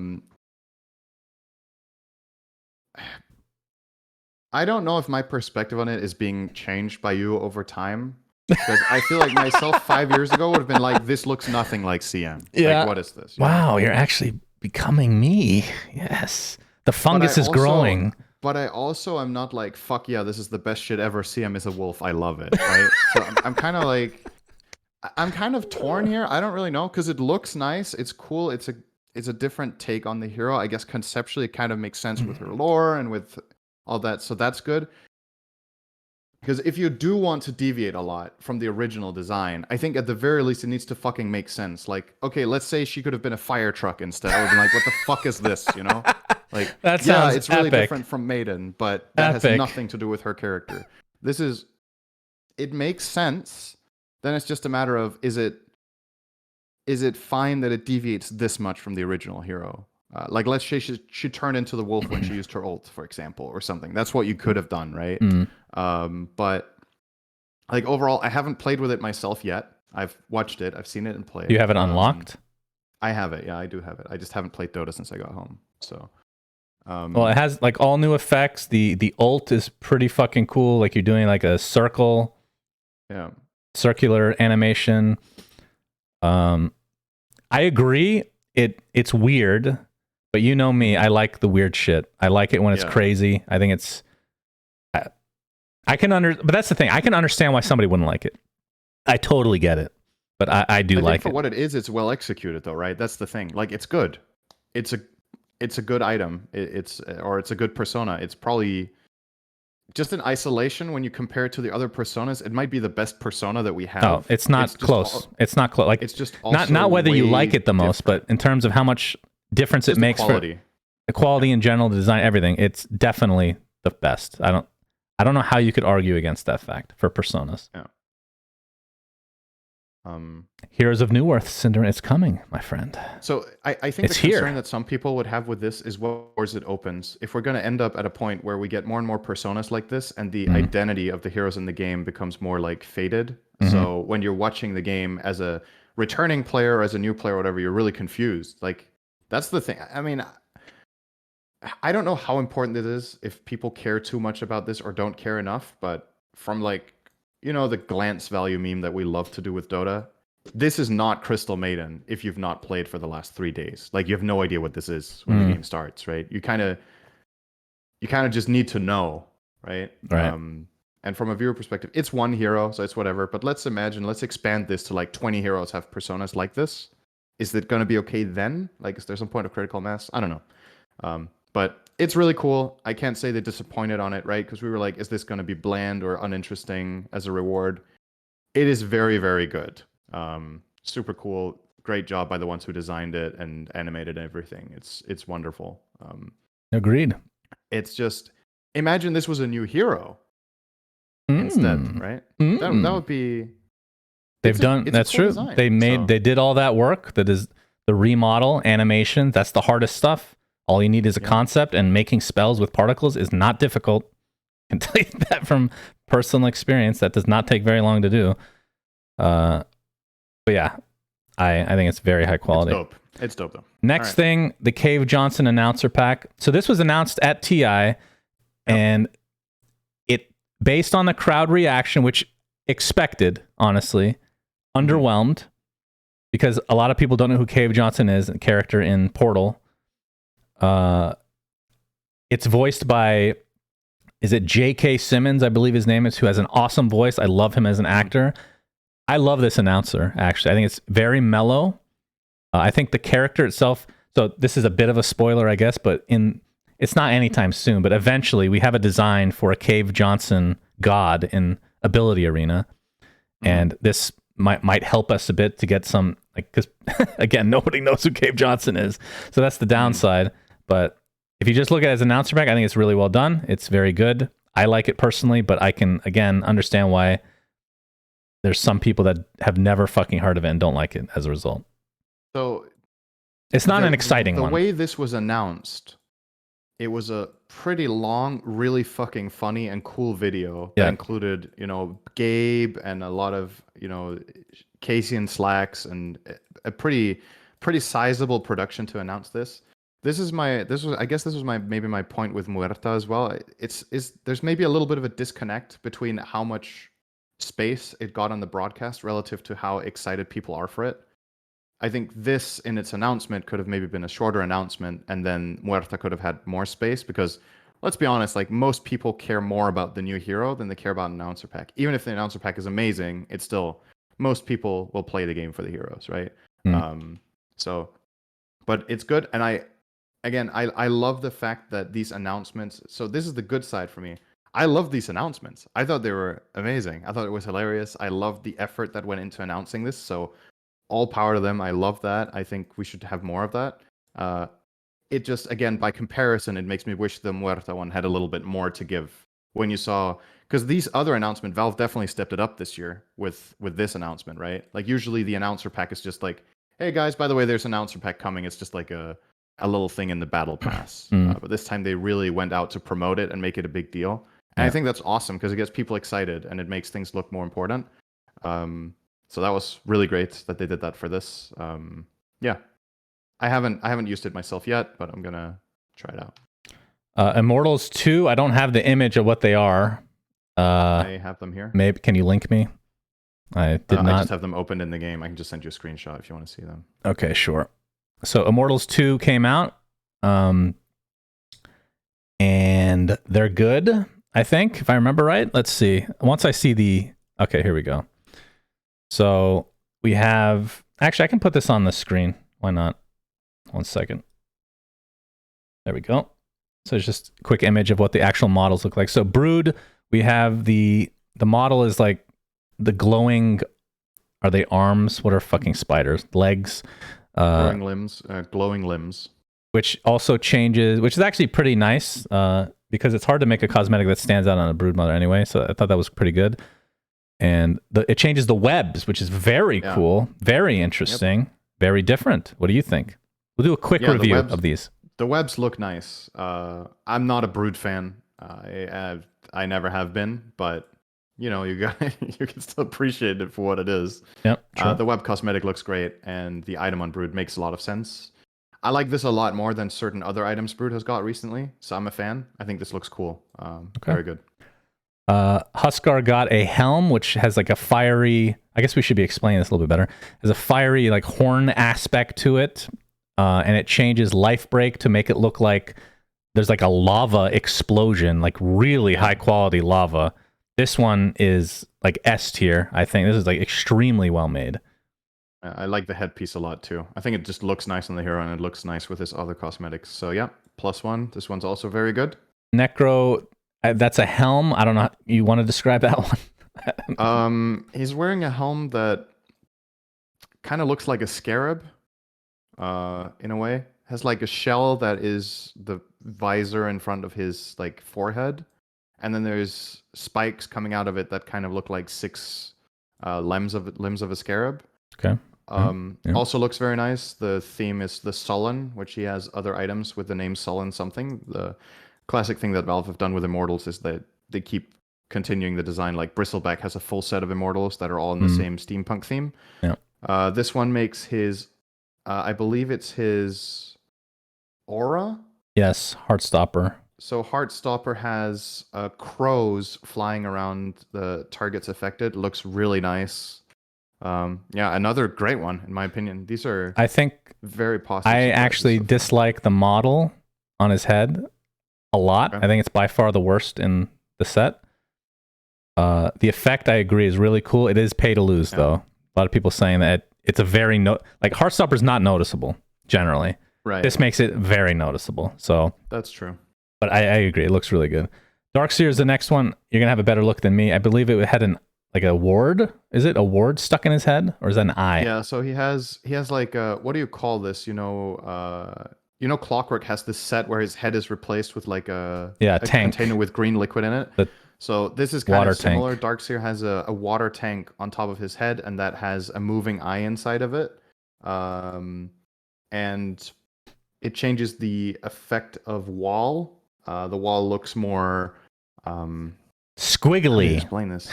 don't know if my perspective on it is being changed by you over time. Because I feel like myself 5 years ago would have been like, this looks nothing like CM. Yeah. Like, what is this? Wow, you're actually becoming me. Yes. The fungus is growing. But I also am not like, fuck yeah, this is the best shit ever. CM is a wolf. I love it. Right? So I'm kind of like, I'm kind of torn here. I don't really know because it looks nice. It's cool. It's a different take on the hero. I guess conceptually it kind of makes sense with her lore and with all that. So that's good. Because if you do want to deviate a lot from the original design, I think at the very least it needs to fucking make sense. Like, okay, let's say she could have been a fire truck instead. I would be like, what the fuck is this, Like, that sounds it's really epic. Different from Maiden, but that has nothing to do with her character. It makes sense. Then it's just a matter of, is it fine that it deviates this much from the original hero? Like, let's say she turned into the wolf when she used her ult, for example, or something. That's what you could have done, right? But like overall, I haven't played with it myself yet. I've watched it. I've seen it in play. You have it unlocked? I have it. Yeah, I do have it. I just haven't played Dota since I got home. So, Well, it has like all new effects. The ult is pretty fucking cool. Like you're doing like a yeah. circular animation. I agree. It's weird, but you know me. I like the weird shit. I like it when it's crazy. I think it's. I can but that's the thing. I can understand why somebody wouldn't like it. I totally get it, but I do like for it. what it is, it's well executed though, right? That's the thing. Like it's good. It's a good item. It's a good persona. It's probably just in isolation when you compare it to the other personas. It might be the best persona that we have. Oh, it's not close. It's not close. Like it's just also not whether you like it the most, different. but in terms of how much difference it makes for the quality in general, the design, everything. It's definitely the best. I don't know how you could argue against that fact for personas. Yeah. Heroes of Newerth Syndrome, it's coming, my friend. So I think it's the concern here. that some people would have with this is where's it opens. If we're going to end up at a point where we get more and more personas like this, and the identity of the heroes in the game becomes more like faded. So when you're watching the game as a returning player, or as a new player, or whatever, you're really confused. Like that's the thing. I mean, I don't know how important it is if people care too much about this or don't care enough, but from like, the glance value meme that we love to do with Dota, this is not Crystal Maiden if you've not played for the last 3 days. Like you have no idea what this is when the game starts, right? You kind of just need to know, right? Right. And from a viewer perspective, it's one hero, so it's whatever. But let's expand this to like 20 heroes have personas like this. Is it going to be okay then? Like, is there some point of critical mass? I don't know. But it's really cool. I can't say they disappointed on it, right? Because we were like, is this going to be bland or uninteresting as a reward? It is very, very good. Super cool. Great job by the ones who designed it and animated everything. It's wonderful. Agreed. It's just, imagine this was a new hero instead, right? That would be... That's cool true. Design, they did all that work. That is the remodel, animation. That's the hardest stuff. All you need is a concept, and making spells with particles is not difficult. I can tell you that from personal experience. That does not take very long to do. But yeah, I think it's very high quality. It's dope though. Next thing, the Cave Johnson announcer pack. So this was announced at TI, and it, based on the crowd reaction, which expected, honestly, underwhelmed, because a lot of people don't know who Cave Johnson is, a character in Portal. It's voiced by, is it J.K. Simmons, I believe his name is, who has an awesome voice. I love him as an actor. I love this announcer, actually. I think it's very mellow. I think the character itself, so this is a bit of a spoiler, I guess, but it's not anytime soon, but eventually we have a design for a Cave Johnson god in Ability Arena. And this might help us a bit to get some, like, because again, nobody knows who Cave Johnson is. So that's the downside. But if you just look at it as an announcer pack, I think it's really well done. It's very good. I like it personally, but I can, again, understand why there's some people that have never fucking heard of it and don't like it as a result. So it's not an exciting one. The way this was announced, it was a pretty long, really fucking funny and cool video that included, Gabe and a lot of, Casey and Slacks, and a pretty sizable production to announce this. This was maybe my point with Muerta as well. There's maybe a little bit of a disconnect between how much space it got on the broadcast relative to how excited people are for it. I think this, in its announcement, could have maybe been a shorter announcement, and then Muerta could have had more space, because let's be honest, like, most people care more about the new hero than they care about an announcer pack. Even if the announcer pack is amazing, it's still, most people will play the game for the heroes, right? But it's good, and I love the fact that these announcements, so this is the good side for me. I love these announcements. I thought they were amazing. I thought it was hilarious. I loved the effort that went into announcing this, so all power to them. I love that. I think we should have more of that. It just, again, by comparison, it makes me wish the Muerta one had a little bit more to give. When you saw, because these other announcements, Valve definitely stepped it up this year with this announcement, right? Like, usually the announcer pack is just like, hey guys, by the way, there's an announcer pack coming. It's just like a little thing in the battle pass. But this time they really went out to promote it and make it a big deal. And I think that's awesome, because it gets people excited and it makes things look more important. So that was really great that they did that for this. I haven't used it myself yet, but I'm gonna try it out. Immortals 2, I don't have the image of what they are. I have them here. Maybe can you link me? I did not. I just have them opened in the game. I can just send you a screenshot if you want to see them. Okay, sure. So Immortals 2 came out, and they're good, I think, if I remember right. Let's see. Once I see the... Okay, here we go. So we have... Actually, I can put this on the screen. Why not? 1 second. There we go. So it's just a quick image of what the actual models look like. So Brood, we have the model is like the glowing... Are they arms? What are fucking spiders? Legs? Glowing limbs. Which also changes, which is actually pretty nice because it's hard to make a cosmetic that stands out on a Broodmother anyway. So I thought that was pretty good. And it changes the webs, which is very cool, very interesting, very different. What do you think? We'll do a quick review of these. The webs look nice. I'm not a Brood fan. I never have been, but you know, you can still appreciate it for what it is. Yep. True. The web cosmetic looks great, and the item on Brood makes a lot of sense. I like this a lot more than certain other items Brood has got recently, so I'm a fan. I think this looks cool. Very good. Huskar got a helm, which has like a fiery... I guess we should be explaining this a little bit better. There's a fiery like horn aspect to it, and it changes life break to make it look like there's like a lava explosion, like really high quality lava. This one is like S tier. I think this is like extremely well made. I like the headpiece a lot too. I think it just looks nice on the hero, and it looks nice with his other cosmetics. So yeah, +1. This one's also very good. Necro, that's a helm. I don't know. You want to describe that one? He's wearing a helm that kind of looks like a scarab. In a way, has like a shell that is the visor in front of his like forehead, and then there's spikes coming out of it that kind of look like 6 limbs of a scarab. Okay. Also looks very nice. The theme is the Sullen, which he has other items with the name Sullen something. The classic thing that Valve have done with Immortals is that they keep continuing the design. Like Bristleback has a full set of Immortals that are all in the same steampunk theme. Yeah. This one makes his, I believe it's his aura. Yes, Heartstopper. So Heartstopper has crows flying around the targets affected. Looks really nice. Yeah, another great one in my opinion. These are, I think, very positive. I actually dislike the model on his head a lot. Okay. I think it's by far the worst in the set. The effect, I agree, is really cool. It is pay to lose though. A lot of people saying that it's a very like Heartstopper is not noticeable generally. Right. This makes it very noticeable. So that's true. But I agree. It looks really good. Darkseer is the next one. You're gonna have a better look than me. I believe it had like a ward. Is it a ward stuck in his head, or is that an eye? Yeah. So he has like what do you call this? Clockwork has this set where his head is replaced with like a tank container with green liquid in it. So this is kind of similar. Darkseer has a water tank on top of his head, and that has a moving eye inside of it. And it changes the effect of wall. The wall looks more squiggly. How do you explain this?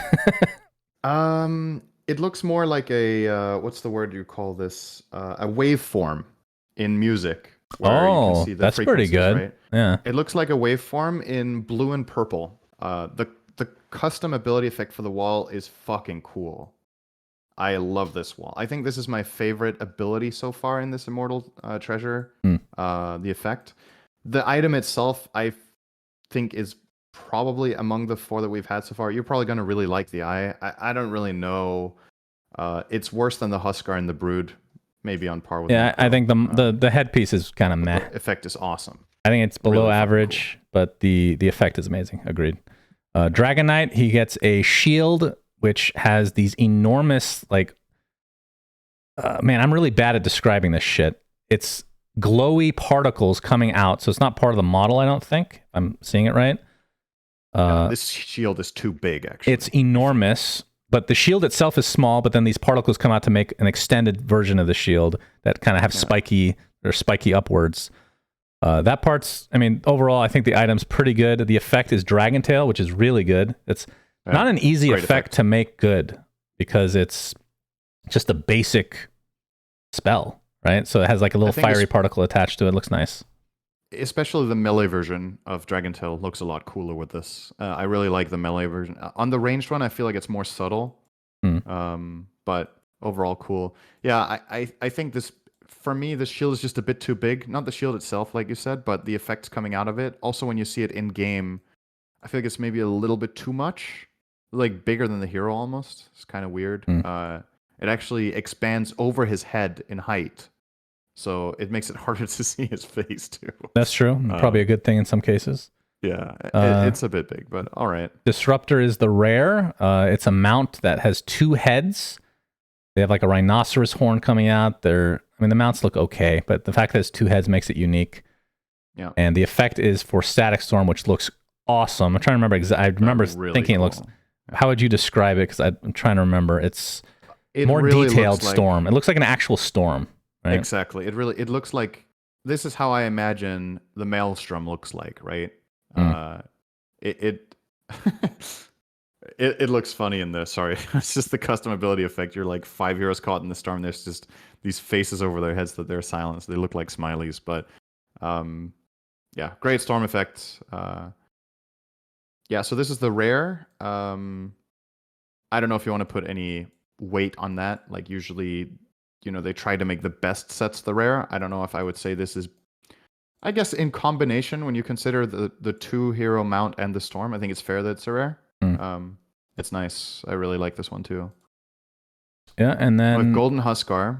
It looks more like a what's the word you call this? A waveform in music. You can see the that's pretty good. Right? Yeah, it looks like a waveform in blue and purple. The custom ability effect for the wall is fucking cool. I love this wall. I think this is my favorite ability so far in this Immortal Treasure. The effect. The item itself, I think, is probably among the 4 that we've had so far. You're probably going to really like the eye. I don't really know. It's worse than the Huskar and the Brood. Maybe on par with. Yeah, I think the headpiece is kind of meh. The effect is awesome. I think it's below average, cool. But the effect is amazing. Agreed. Dragon Knight, he gets a shield which has these enormous like. Man, I'm really bad at describing this shit. It's glowy particles coming out, so it's not part of the model. I don't think I'm seeing it right. This shield is too big. Actually, it's enormous. But the shield itself is small, but then these particles come out to make an extended version of the shield that kind of have spiky upwards. That part's, I mean, overall, I think the item's pretty good. The effect is Dragon Tail, which is really good. It's not an easy effect to make good because it's just a basic spell, right? So it has like a little think fiery it's- particle attached to it. Looks nice. Especially the melee version of Dragon Tail looks a lot cooler with this. I really like the melee version. On the ranged one, I feel like it's more subtle. But overall cool. Yeah, I think this, for me, the shield is just a bit too big. Not the shield itself, like you said, but the effects coming out of it. Also, when you see it in game, I feel like it's maybe a little bit too much. Like bigger than the hero almost. It's kind of weird. It actually expands over his head in height. So it makes it harder to see his face too. That's true. Probably a good thing in some cases. Yeah, it's a bit big, but all right. Disruptor is the rare. It's a mount that has 2 heads. They have like a rhinoceros horn coming out. The mounts look okay, but the fact that it's 2 heads makes it unique. Yeah. And the effect is for Static Storm, which looks awesome. I'm trying to remember. I remember really thinking cool. it looks. How would you describe it? Because I'm trying to remember. It's more really detailed looks like- storm. It looks like an actual storm. Right? Exactly. It looks like, this is how I imagine the Maelstrom looks like, right? It looks funny in this. Sorry, it's just the custom ability effect. You're like 5 heroes caught in the storm. There's just these faces over their heads that they're silenced. They look like smileys, but yeah, great storm effect. Yeah, so this is the rare. I don't know if you want to put any weight on that. Like usually, they try to make the best sets the rare. I don't know if I would say this is, I guess in combination, when you consider the 2 hero mount and the storm, I think it's fair that it's a rare. It's nice. I really like this one too. Yeah, and then With Golden Huskar.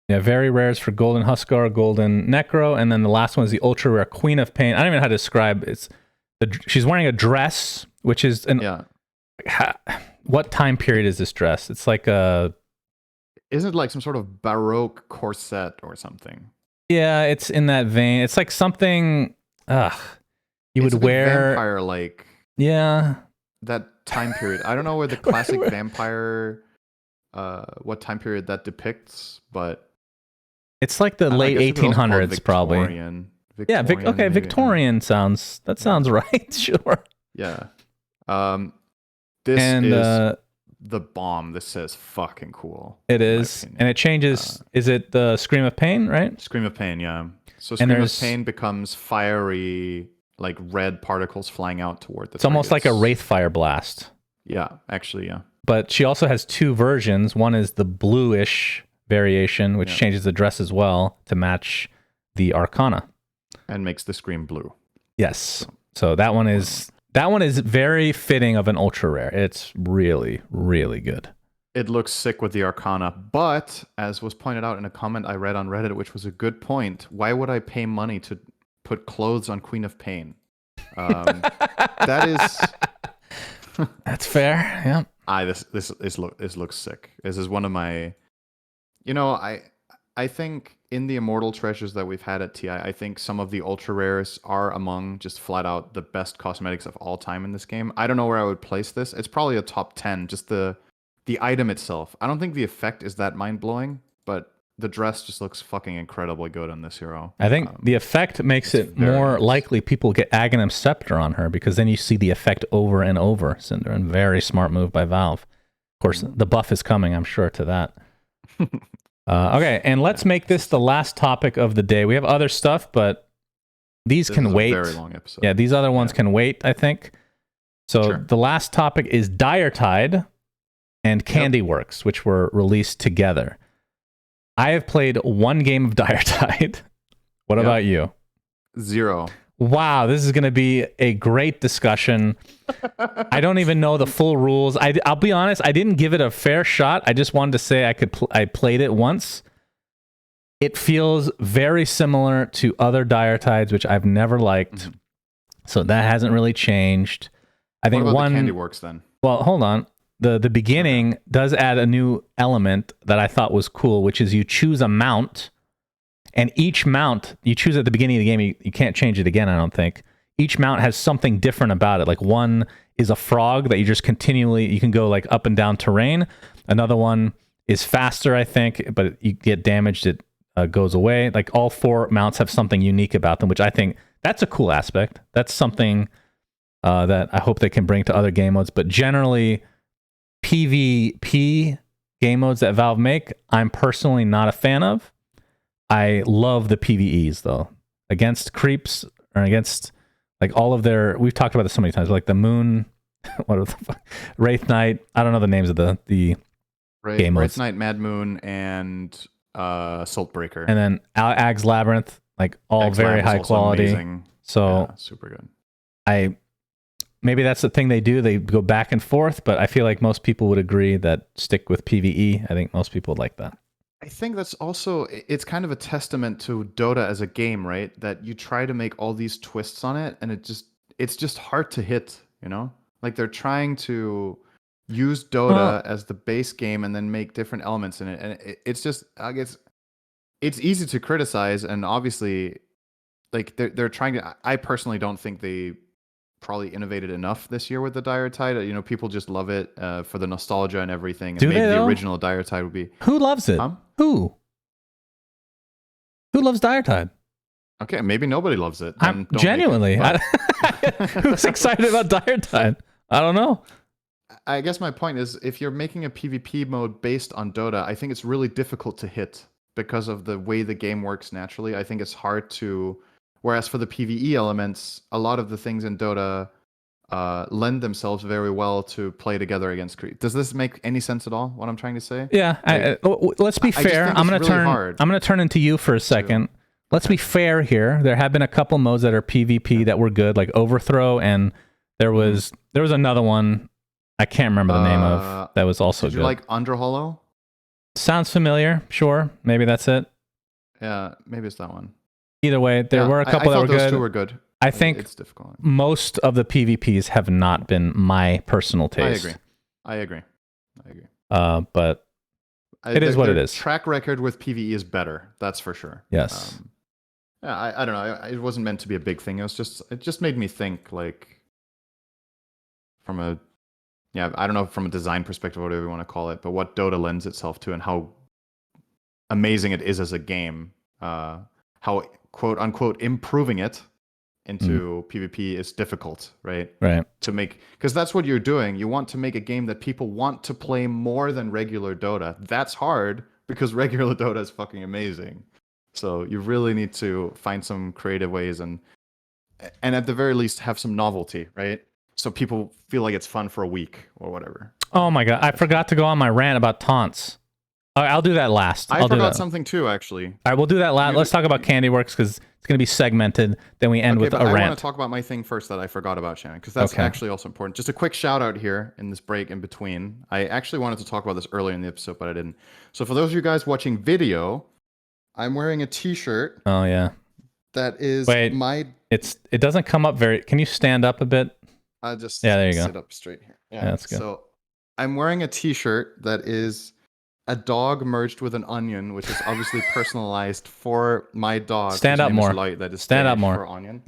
Yeah, very rares for Golden Huskar, Golden Necro, and then the last one is the ultra rare Queen of Pain. I don't even know how to describe it. She's wearing a dress, which is what time period is this dress? It's like a. Isn't it like some sort of Baroque corset or something? Yeah, it's in that vein. It's like something you would wear. Vampire like. Yeah. That time period. I don't know where the classic vampire, what time period that depicts, but it's like the late 1800s, probably. Victorian, yeah, okay, Victorian sounds right. Sure. Yeah. This is the bomb. This says fucking cool. It is, and it changes. Is it the Scream of Pain, right? Scream of Pain, yeah. So Scream of Pain becomes fiery, like red particles flying out toward the. It's almost like a Wraithfire Blast. Yeah, actually, yeah. But she also has 2 versions. One is the bluish variation, which changes the dress as well to match the Arcana, and makes the scream blue. Yes. So that one is very fitting of an ultra rare. It's really, really good. It looks sick with the Arcana, but as was pointed out in a comment I read on Reddit, which was a good point, why would I pay money to put clothes on Queen of Pain? That is. That's fair. Yeah. This looks sick. This is one of my. I think in the Immortal Treasures that we've had at TI, I think some of the ultra rares are among just flat out the best cosmetics of all time in this game. I don't know where I would place this. It's probably a top 10. Just the item itself. I don't think the effect is that mind blowing, but the dress just looks fucking incredibly good on this hero. I think the effect makes it more likely people get Aghanim Scepter on her, because then you see the effect over and over. Cinder, and very smart move by Valve. Of course, the buff is coming, I'm sure, to that. Okay, and let's make this the last topic of the day. We have other stuff, but these can wait. This is a very long episode. Yeah, these other ones can wait, I think. So the last topic is Diretide and Candyworks, which were released together. I have played 1 game of Diretide. What about you? 0. Wow, this is going to be a great discussion. I don't even know the full rules. I'll be honest, I didn't give it a fair shot. I just wanted to say I played it once. It feels very similar to other Diretides, which I've never liked. So that hasn't really changed. I think what about one the Candyworks then? Well, hold on. The beginning does add a new element that I thought was cool, which is you choose a mount, and each mount you choose at the beginning of the game, you can't change it again, I don't think. Each mount has something different about it. Like one is a frog that you just you can go like up and down terrain. Another one is faster, I think, but you get damaged, it goes away. Like all 4 mounts have something unique about them, which I think that's a cool aspect. That's something that I hope they can bring to other game modes. But generally, PvP game modes that Valve make, I'm personally not a fan of. I love the PvEs though. Against creeps or against like all of their, we've talked about this so many times, like the moon, what are the fuck? Wraith Knight. I don't know the names of the game modes. Wraith Knight, Mad Moon, and Saltbreaker. And then Ag's Labyrinth, like all X very Lab is high also quality. amazing. So Yeah, super good. Maybe that's the thing they do. They go back and forth, but I feel like most people would agree that stick with PvE. I think most people would like that. I think that's also, it's kind of a testament to Dota as a game, right? That you try to make all these twists on it, and it's just hard to hit, you know? Like they're trying to use Dota as the base game and then make different elements in it. And it's just, I guess, it's easy to criticize, and obviously, like they're trying to, I personally don't think they probably innovated enough this year with the Diretide. You know, people just love it for the nostalgia and everything. And Do maybe they, the though? original Diretide would be. Who loves it? Who loves Diretide? Okay, maybe nobody loves it. I'm genuinely. Who's excited about Diretide? I don't know. I guess my point is, if you're making a PvP mode based on Dota, I think it's really difficult to hit because of the way the game works naturally. I think it's hard to. Whereas for the PvE elements, a lot of the things in Dota lend themselves very well to play together against creep. Does this make any sense at all? What I'm trying to say? Yeah. Let's be fair. I'm gonna turn into you for a second. Let's be fair here. There have been a couple modes that are PvP that were good, like Overthrow, and there was another one I can't remember the name of that was also did good. You like Underhollow? Sounds familiar. Sure, maybe that's it. Yeah, maybe it's that one. Either way, there were a couple that were those good. Two were good. I think it's difficult. Most of the PvPs have not been my personal taste. I agree. But it is what it is. Track record with PvE is better. That's for sure. Yes. Yeah, I don't know. It wasn't meant to be a big thing. It just made me think, like, from a, I don't know, from a design perspective, whatever you want to call it, but what Dota lends itself to and how amazing it is as a game. How quote unquote improving it into PvP is difficult, right? Right. To make, because that's what you're doing. You want to make a game that people want to play more than regular Dota. That's hard because regular Dota is fucking amazing. So you really need to find some creative ways and at the very least have some novelty, right? So people feel like it's fun for a week or whatever. Oh my god, I forgot to go on my rant about taunts. I'll do that last. I forgot something too, actually. All right, we'll do that last. Let's talk about Candyworks because it's going to be segmented. Then we end with a rant. I want to talk about my thing first that I forgot about, Shannon, because that's actually also important. Just a quick shout out here in this break in between. I actually wanted to talk about this earlier in the episode, but I didn't. So for those of you guys watching video, I'm wearing a T-shirt. Oh yeah. That is It doesn't come up very. Can you stand up a bit? I'll just there you sit go. up straight here. Yeah, that's good. So I'm wearing a T-shirt that is a dog merged with an onion, which is obviously personalized for my dog. Stand up more. That is Stand up more. For onion.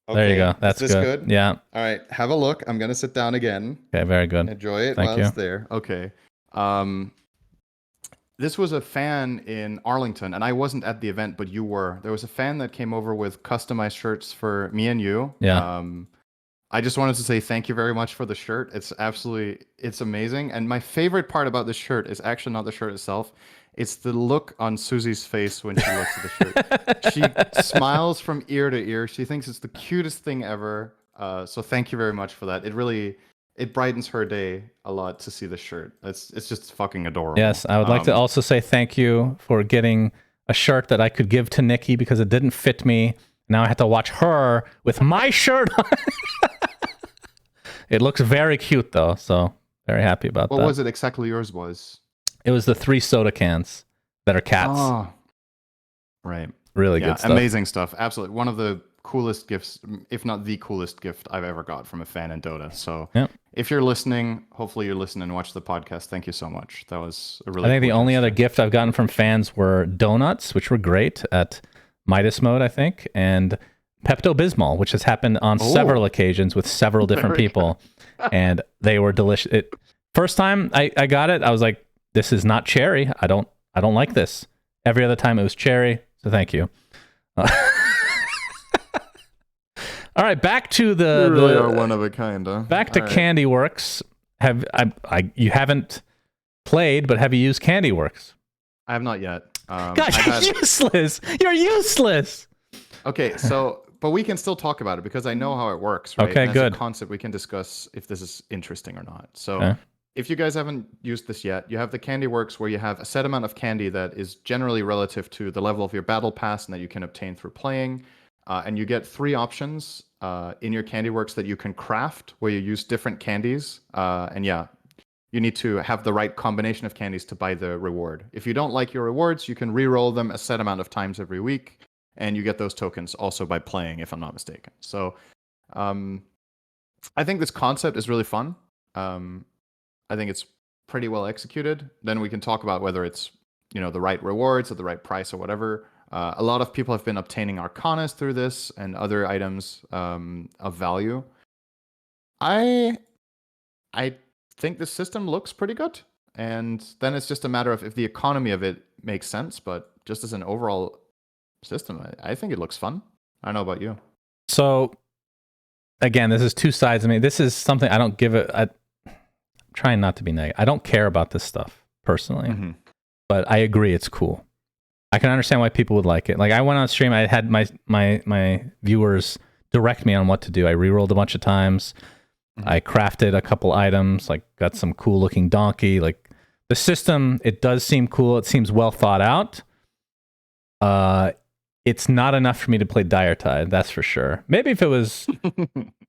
Okay. There you go. That's is this good. Yeah. All right. Have a look. I'm gonna sit down again. Okay. Very good. Enjoy it Thank while you. it's there. Okay. This was a fan in Arlington, and I wasn't at the event, but you were. There was a fan that came over with customized shirts for me and you. Yeah. I just wanted to say thank you very much for the shirt. It's amazing. And my favorite part about this shirt is actually not the shirt itself. It's the look on Susie's face when she looks at the shirt. She smiles from ear to ear. She thinks it's the cutest thing ever. So thank you very much for that. It brightens her day a lot to see the shirt. It's just fucking adorable. Yes, I would like to also say thank you for getting a shirt that I could give to Nikki because it didn't fit me. Now I have to watch her with my shirt on. It looks very cute though, so very happy about that. What was it exactly yours was? It was the 3 soda cans that are cats. Oh, right. Really good stuff. Amazing stuff. Absolutely. One of the coolest gifts, if not the coolest gift I've ever got from a fan in Dota. So if you're listening, hopefully you listen and watch the podcast. Thank you so much. That was a really I think cool the only gesture. other gift I've gotten from fans were donuts, which were great at Midas Mode, I think, and Pepto-Bismol, which has happened on several occasions with several different people, and they were delicious. First time I got it, I was like, "This is not cherry. I don't like this." Every other time it was cherry, so thank you. All right, back to the. You really are one of a kind, huh? Back to Candyworks. You haven't played, but have you used Candyworks? I have not yet. God, you're useless. You're useless. Okay, so but we can still talk about it because I know how it works, right? Okay, and good. As a concept, we can discuss if this is interesting or not. So, Okay. if you guys haven't used this yet, you have the Candyworks where you have a set amount of candy that is generally relative to the level of your battle pass and that you can obtain through playing. And you get 3 options in your Candyworks that you can craft where you use different candies. And yeah, you need to have the right combination of candies to buy the reward. If you don't like your rewards, you can re-roll them a set amount of times every week. And you get those tokens also by playing, if I'm not mistaken. So I think this concept is really fun. I think it's pretty well executed. Then we can talk about whether it's, the right rewards at the right price or whatever. A lot of people have been obtaining Arcanas through this and other items of value. I think the system looks pretty good. And then it's just a matter of if the economy of it makes sense. But just as an overall system, I think it looks fun. I don't know about you. So, again, this is 2 sides of me. This is something I don't give it. I'm trying not to be negative. I don't care about this stuff personally, but I agree it's cool. I can understand why people would like it. Like I went on stream, I had my viewers direct me on what to do. I rerolled a bunch of times. I crafted a couple items, like got some cool looking donkey. Like the system, it does seem cool. It seems well thought out. It's not enough for me to play Diretide, that's for sure. Maybe if it was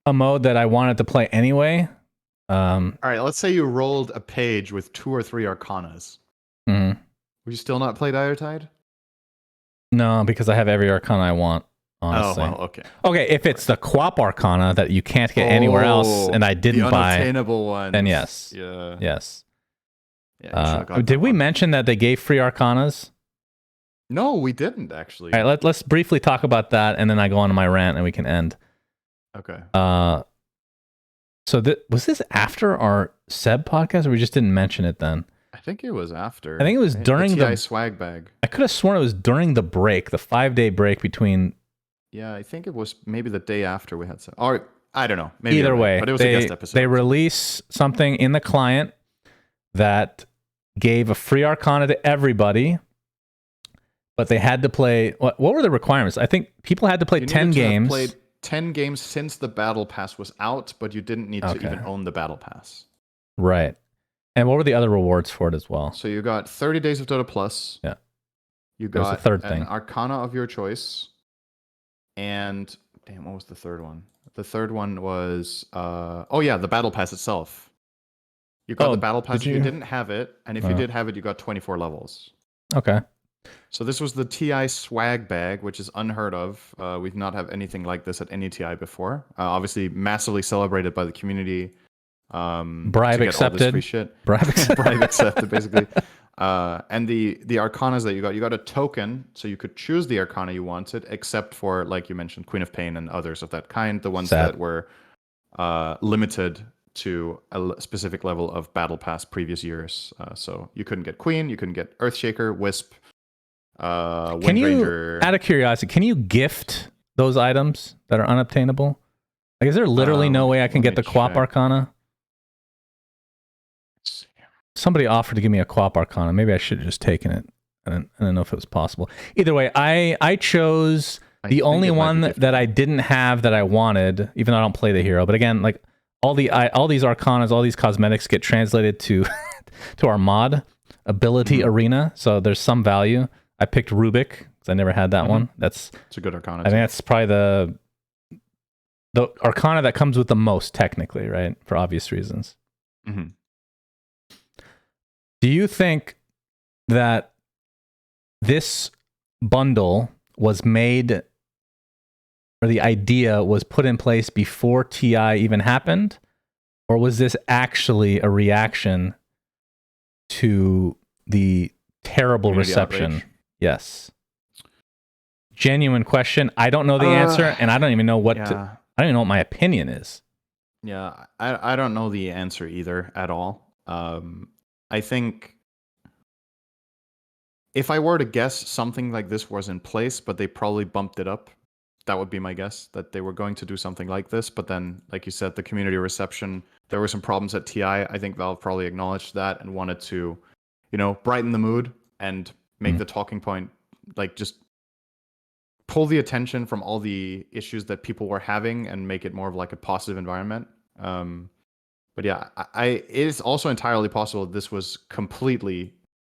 a mode that I wanted to play anyway. All right, let's say you rolled a page with 2 or 3 Arcanas. Would you still not play Diretide? No, because I have every Arcana I want, honestly. Oh, well, okay. Okay, if it's the Quap Arcana that you can't get anywhere else and I didn't buy, unobtainable ones. then yes. Yeah. Yes. Yeah, did we mention that they gave free Arcanas? No, we didn't actually. All right, let's briefly talk about that, and then I go on to my rant, and we can end. Okay. So was this after our Seb podcast, or we just didn't mention it then? I think it was after. I think it was during the TI swag bag. I could have sworn it was during the break, the 5-day break between. Yeah, I think it was maybe the day after we had Seb. Or I don't know. Maybe either way, but it was a guest episode. They release something in the client that gave a free Arcana to everybody. But they had to play. What were the requirements? I think people had to play 10 games. You played 10 games since the Battle Pass was out, but you didn't need to even own the Battle Pass. Right. And what were the other rewards for it as well? So you got 30 days of Dota Plus. Yeah. You got the third thing. An Arcana of your choice. And damn, what was the third one? The third one was the Battle Pass itself. You got the Battle Pass if you didn't have it, and if you did have it, you got 24 levels. Okay. So this was the TI swag bag, which is unheard of. We've not had anything like this at any TI before. Obviously, massively celebrated by the community. Bribe accepted. Free shit. Bribe accepted, basically. And the Arcanas that you got a token, so you could choose the Arcana you wanted, except for, like you mentioned, Queen of Pain and others of that kind, the ones that were limited to a specific level of Battle Pass previous years. So you couldn't get Queen, you couldn't get Earthshaker, Wisp, can you, out of curiosity, can you gift those items that are unobtainable? Like, is there literally no way I can get the Quap Arcana? Somebody offered to give me a Quap Arcana. Maybe I should have just taken it. I don't know if it was possible. Either way, I chose the only one that I didn't have that I wanted, even though I don't play the hero. But again, like all these Arcanas, all these cosmetics get translated to to our mod ability arena, so there's some value. I picked Rubik because I never had that one. It's a good Arcana. I think that's probably the Arcana that comes with the most, technically, right? For obvious reasons. Mm-hmm. Do you think that this bundle was made, or the idea was put in place before TI even happened? Or was this actually a reaction to the terrible community reception? Outrage? Yes. Genuine question. I don't know the answer, and I don't even know I don't even know what my opinion is. Yeah, I don't know the answer either at all. I think if I were to guess, something like this was in place, but they probably bumped it up. That would be my guess, that they were going to do something like this. But then, like you said, the community reception, there were some problems at TI. I think Valve probably acknowledged that and wanted to, brighten the mood and make the talking point, like just pull the attention from all the issues that people were having and make it more of like a positive environment. But yeah, it is also entirely possible this was completely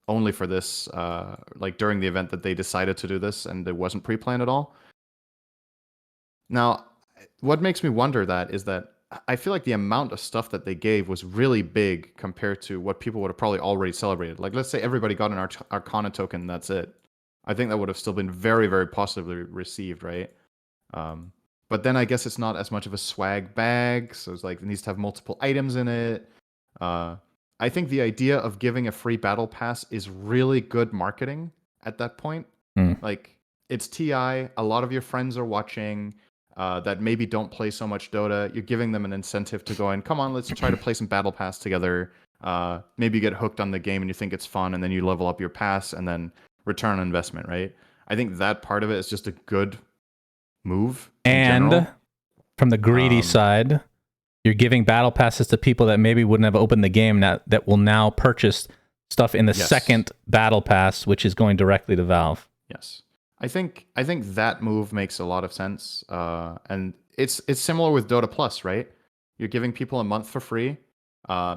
only for this, like during the event that they decided to do this and it wasn't pre-planned at all. Now, what makes me wonder that is that I feel like the amount of stuff that they gave was really big compared to what people would have probably already celebrated. Like, let's say everybody got an Arcana token, that's it. I think that would have still been very, very positively received, right? But then I guess it's not as much of a swag bag, so it's like it needs to have multiple items in it. I think the idea of giving a free battle pass is really good marketing at that point. Like, it's TI, a lot of your friends are watching that maybe don't play so much Dota. You're giving them an incentive to go in, come on, let's try to play some battle pass together. Maybe you get hooked on the game and you think it's fun, and then you level up your pass, and then return on investment, right? I think that part of it is just a good move. And from the greedy side, you're giving battle passes to people that maybe wouldn't have opened the game that will now purchase stuff in the second battle pass, which is going directly to Valve. Yes. I think that move makes a lot of sense. And it's similar with Dota Plus, right? You're giving people a month for free.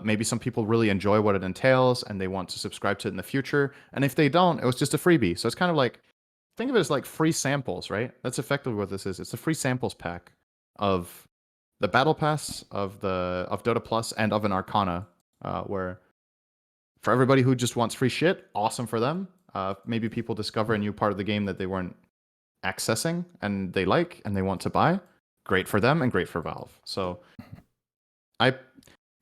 Maybe some people really enjoy what it entails and they want to subscribe to it in the future. And if they don't, it was just a freebie. So it's kind of like, think of it as like free samples, right? That's effectively what this is. It's a free samples pack of the Battle Pass, of Dota Plus, and of an Arcana, where for everybody who just wants free shit, awesome for them. Maybe people discover a new part of the game that they weren't accessing and they like and they want to buy. Great for them and great for Valve. So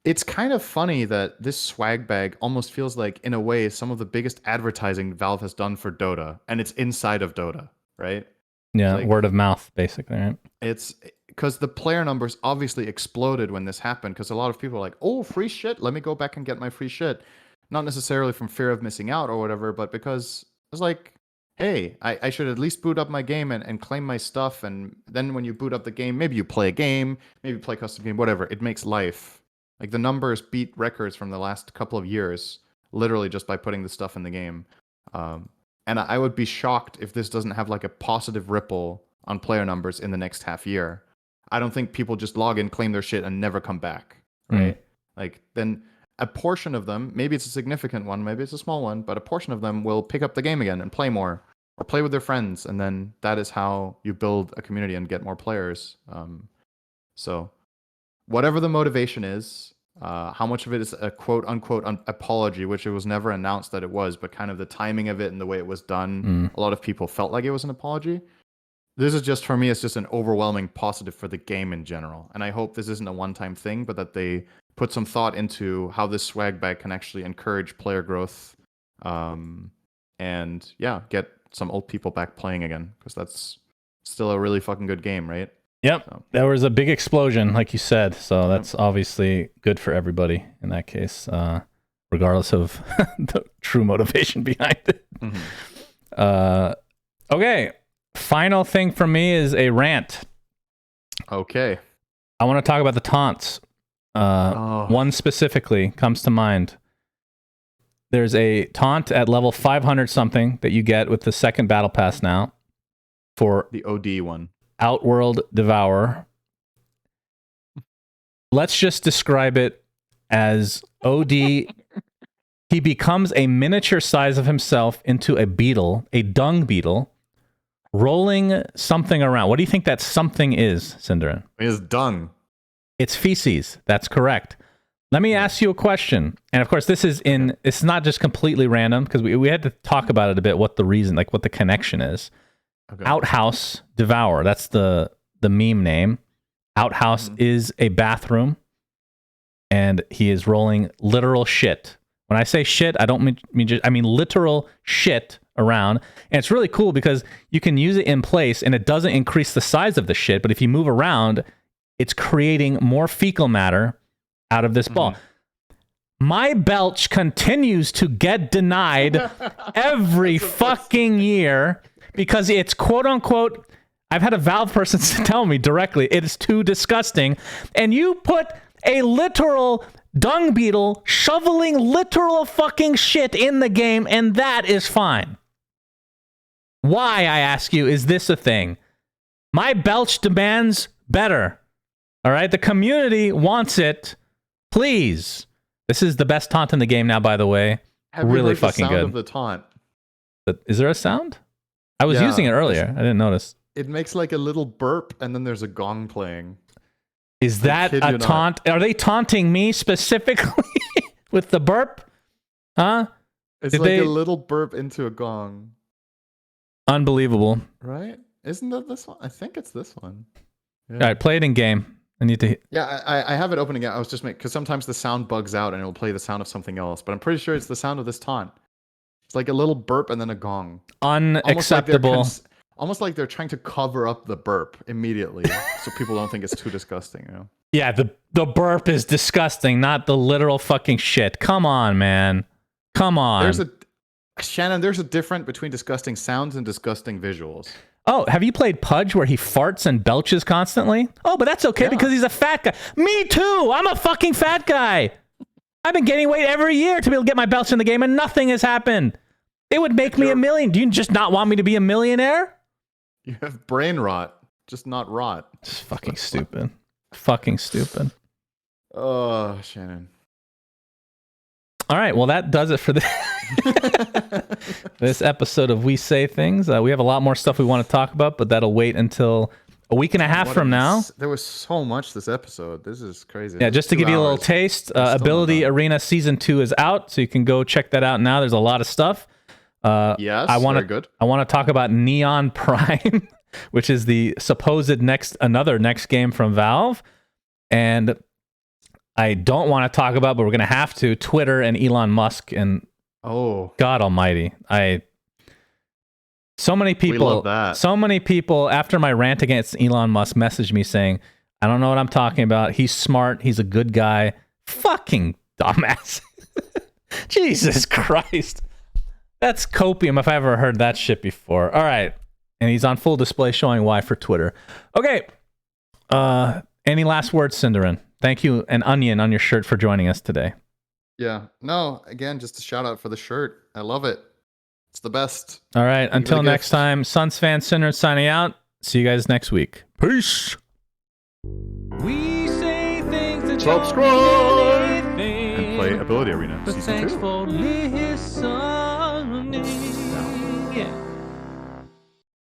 it's kind of funny that this swag bag almost feels like, in a way, some of the biggest advertising Valve has done for Dota, and it's inside of Dota, right? Yeah, like, word of mouth, basically, right? It's because the player numbers obviously exploded when this happened, because a lot of people are like, oh, free shit, let me go back and get my free shit. Not necessarily from fear of missing out or whatever, but because it's like, hey, I should at least boot up my game and claim my stuff, and then when you boot up the game, maybe you play a game, maybe play a custom game, whatever. It makes life. Like, the numbers beat records from the last couple of years, literally just by putting the stuff in the game. And I would be shocked if this doesn't have like a positive ripple on player numbers in the next half year. I don't think people just log in, claim their shit, and never come back, right? Like, then a portion of them, maybe it's a significant one, maybe it's a small one, but a portion of them will pick up the game again and play more, or play with their friends, and then that is how you build a community and get more players. So whatever the motivation is, how much of it is a quote-unquote apology, which it was never announced that it was, but kind of the timing of it and the way it was done, a lot of people felt like it was an apology. This is just, for me, it's just an overwhelming positive for the game in general. And I hope this isn't a one-time thing, but that they put some thought into how this swag bag can actually encourage player growth, and yeah, get some old people back playing again, because that's still a really fucking good game, right? Yep. So. There was a big explosion, like you said, so that's obviously good for everybody in that case, regardless of the true motivation behind it. Okay, final thing for me is a rant. Okay. I want to talk about the taunts. One specifically comes to mind. There's a taunt at level 500 something that you get with the second battle pass now for the OD one. Outworld Devourer. Let's just describe it as OD. He becomes a miniature size of himself into a beetle, a dung beetle, rolling something around. What do you think that something is, Cinderin? It's dung. It's feces. That's correct. Let me ask you a question. And of course, this is it's not just completely random, because we had to talk about it a bit, what the reason, like what the connection is. Okay. Outhouse Devourer. That's the meme name. Outhouse is a bathroom, and he is rolling literal shit. When I say shit, I don't I mean literal shit around. And it's really cool because you can use it in place, and it doesn't increase the size of the shit. But if you move around, it's creating more fecal matter out of this ball. My belch continues to get denied every fucking year, because it's quote-unquote, I've had a Valve person tell me directly, it is too disgusting. And you put a literal dung beetle shoveling literal fucking shit in the game, and that is fine. Why, I ask you, is this a thing? My belch demands better. All right? The community wants it. Please. This is the best taunt in the game now, by the way. Have really you heard fucking the sound good. of the taunt? Is there a sound? I was using it earlier. I didn't notice. It makes like a little burp, and then there's a gong playing. Is that a taunt? Are they taunting me specifically with the burp? Huh? It's like a little burp into a gong. Unbelievable. Right? Isn't that this one? I think it's this one. Yeah. All right, play it in game. I need to. Yeah, I have it open again. I was just making, because sometimes the sound bugs out and it will play the sound of something else, but I'm pretty sure it's the sound of this taunt. It's like a little burp and then a gong. Unacceptable. Almost like they're trying to cover up the burp immediately so people don't think it's too disgusting, you know? Yeah, the burp is disgusting, not the literal fucking shit. Come on, man. Come on. Shannon, there's a difference between disgusting sounds and disgusting visuals. Oh, have you played Pudge where he farts and belches constantly? Oh, but that's okay because he's a fat guy. Me too. I'm a fucking fat guy. I've been gaining weight every year to be able to get my belch in the game and nothing has happened. It would make me a million. Do you just not want me to be a millionaire? You have brain rot, just not rot. It's fucking stupid. Fucking stupid. Oh, Shannon. All right, well, that does it for this episode of We Say Things. We have a lot more stuff we want to talk about, but that'll wait until a week and a half from now. There was so much this episode. This is crazy. Yeah, just to give you a little taste, Ability Arena Season 2 is out, so you can go check that out now. There's a lot of stuff. Yes, very good. I want to talk about Neon Prime, which is the supposed next game from Valve. And I don't want to talk about, but we're going to have to, Twitter and Elon Musk. And God almighty, so many people after my rant against Elon Musk messaged me saying, I don't know what I'm talking about. He's smart. He's a good guy. Fucking dumbass. Jesus Christ. That's copium if I ever heard that shit before. All right. And he's on full display showing why for Twitter. Okay. Any last words, Cinderin? Thank you, and Onion, on your shirt for joining us today. Yeah. No, again, just a shout out for the shirt. I love it. It's the best. All right. Until next time, SUNSfan Cinderin signing out. See you guys next week. Peace. We say things that subscribe and play Ability Arena Season 2.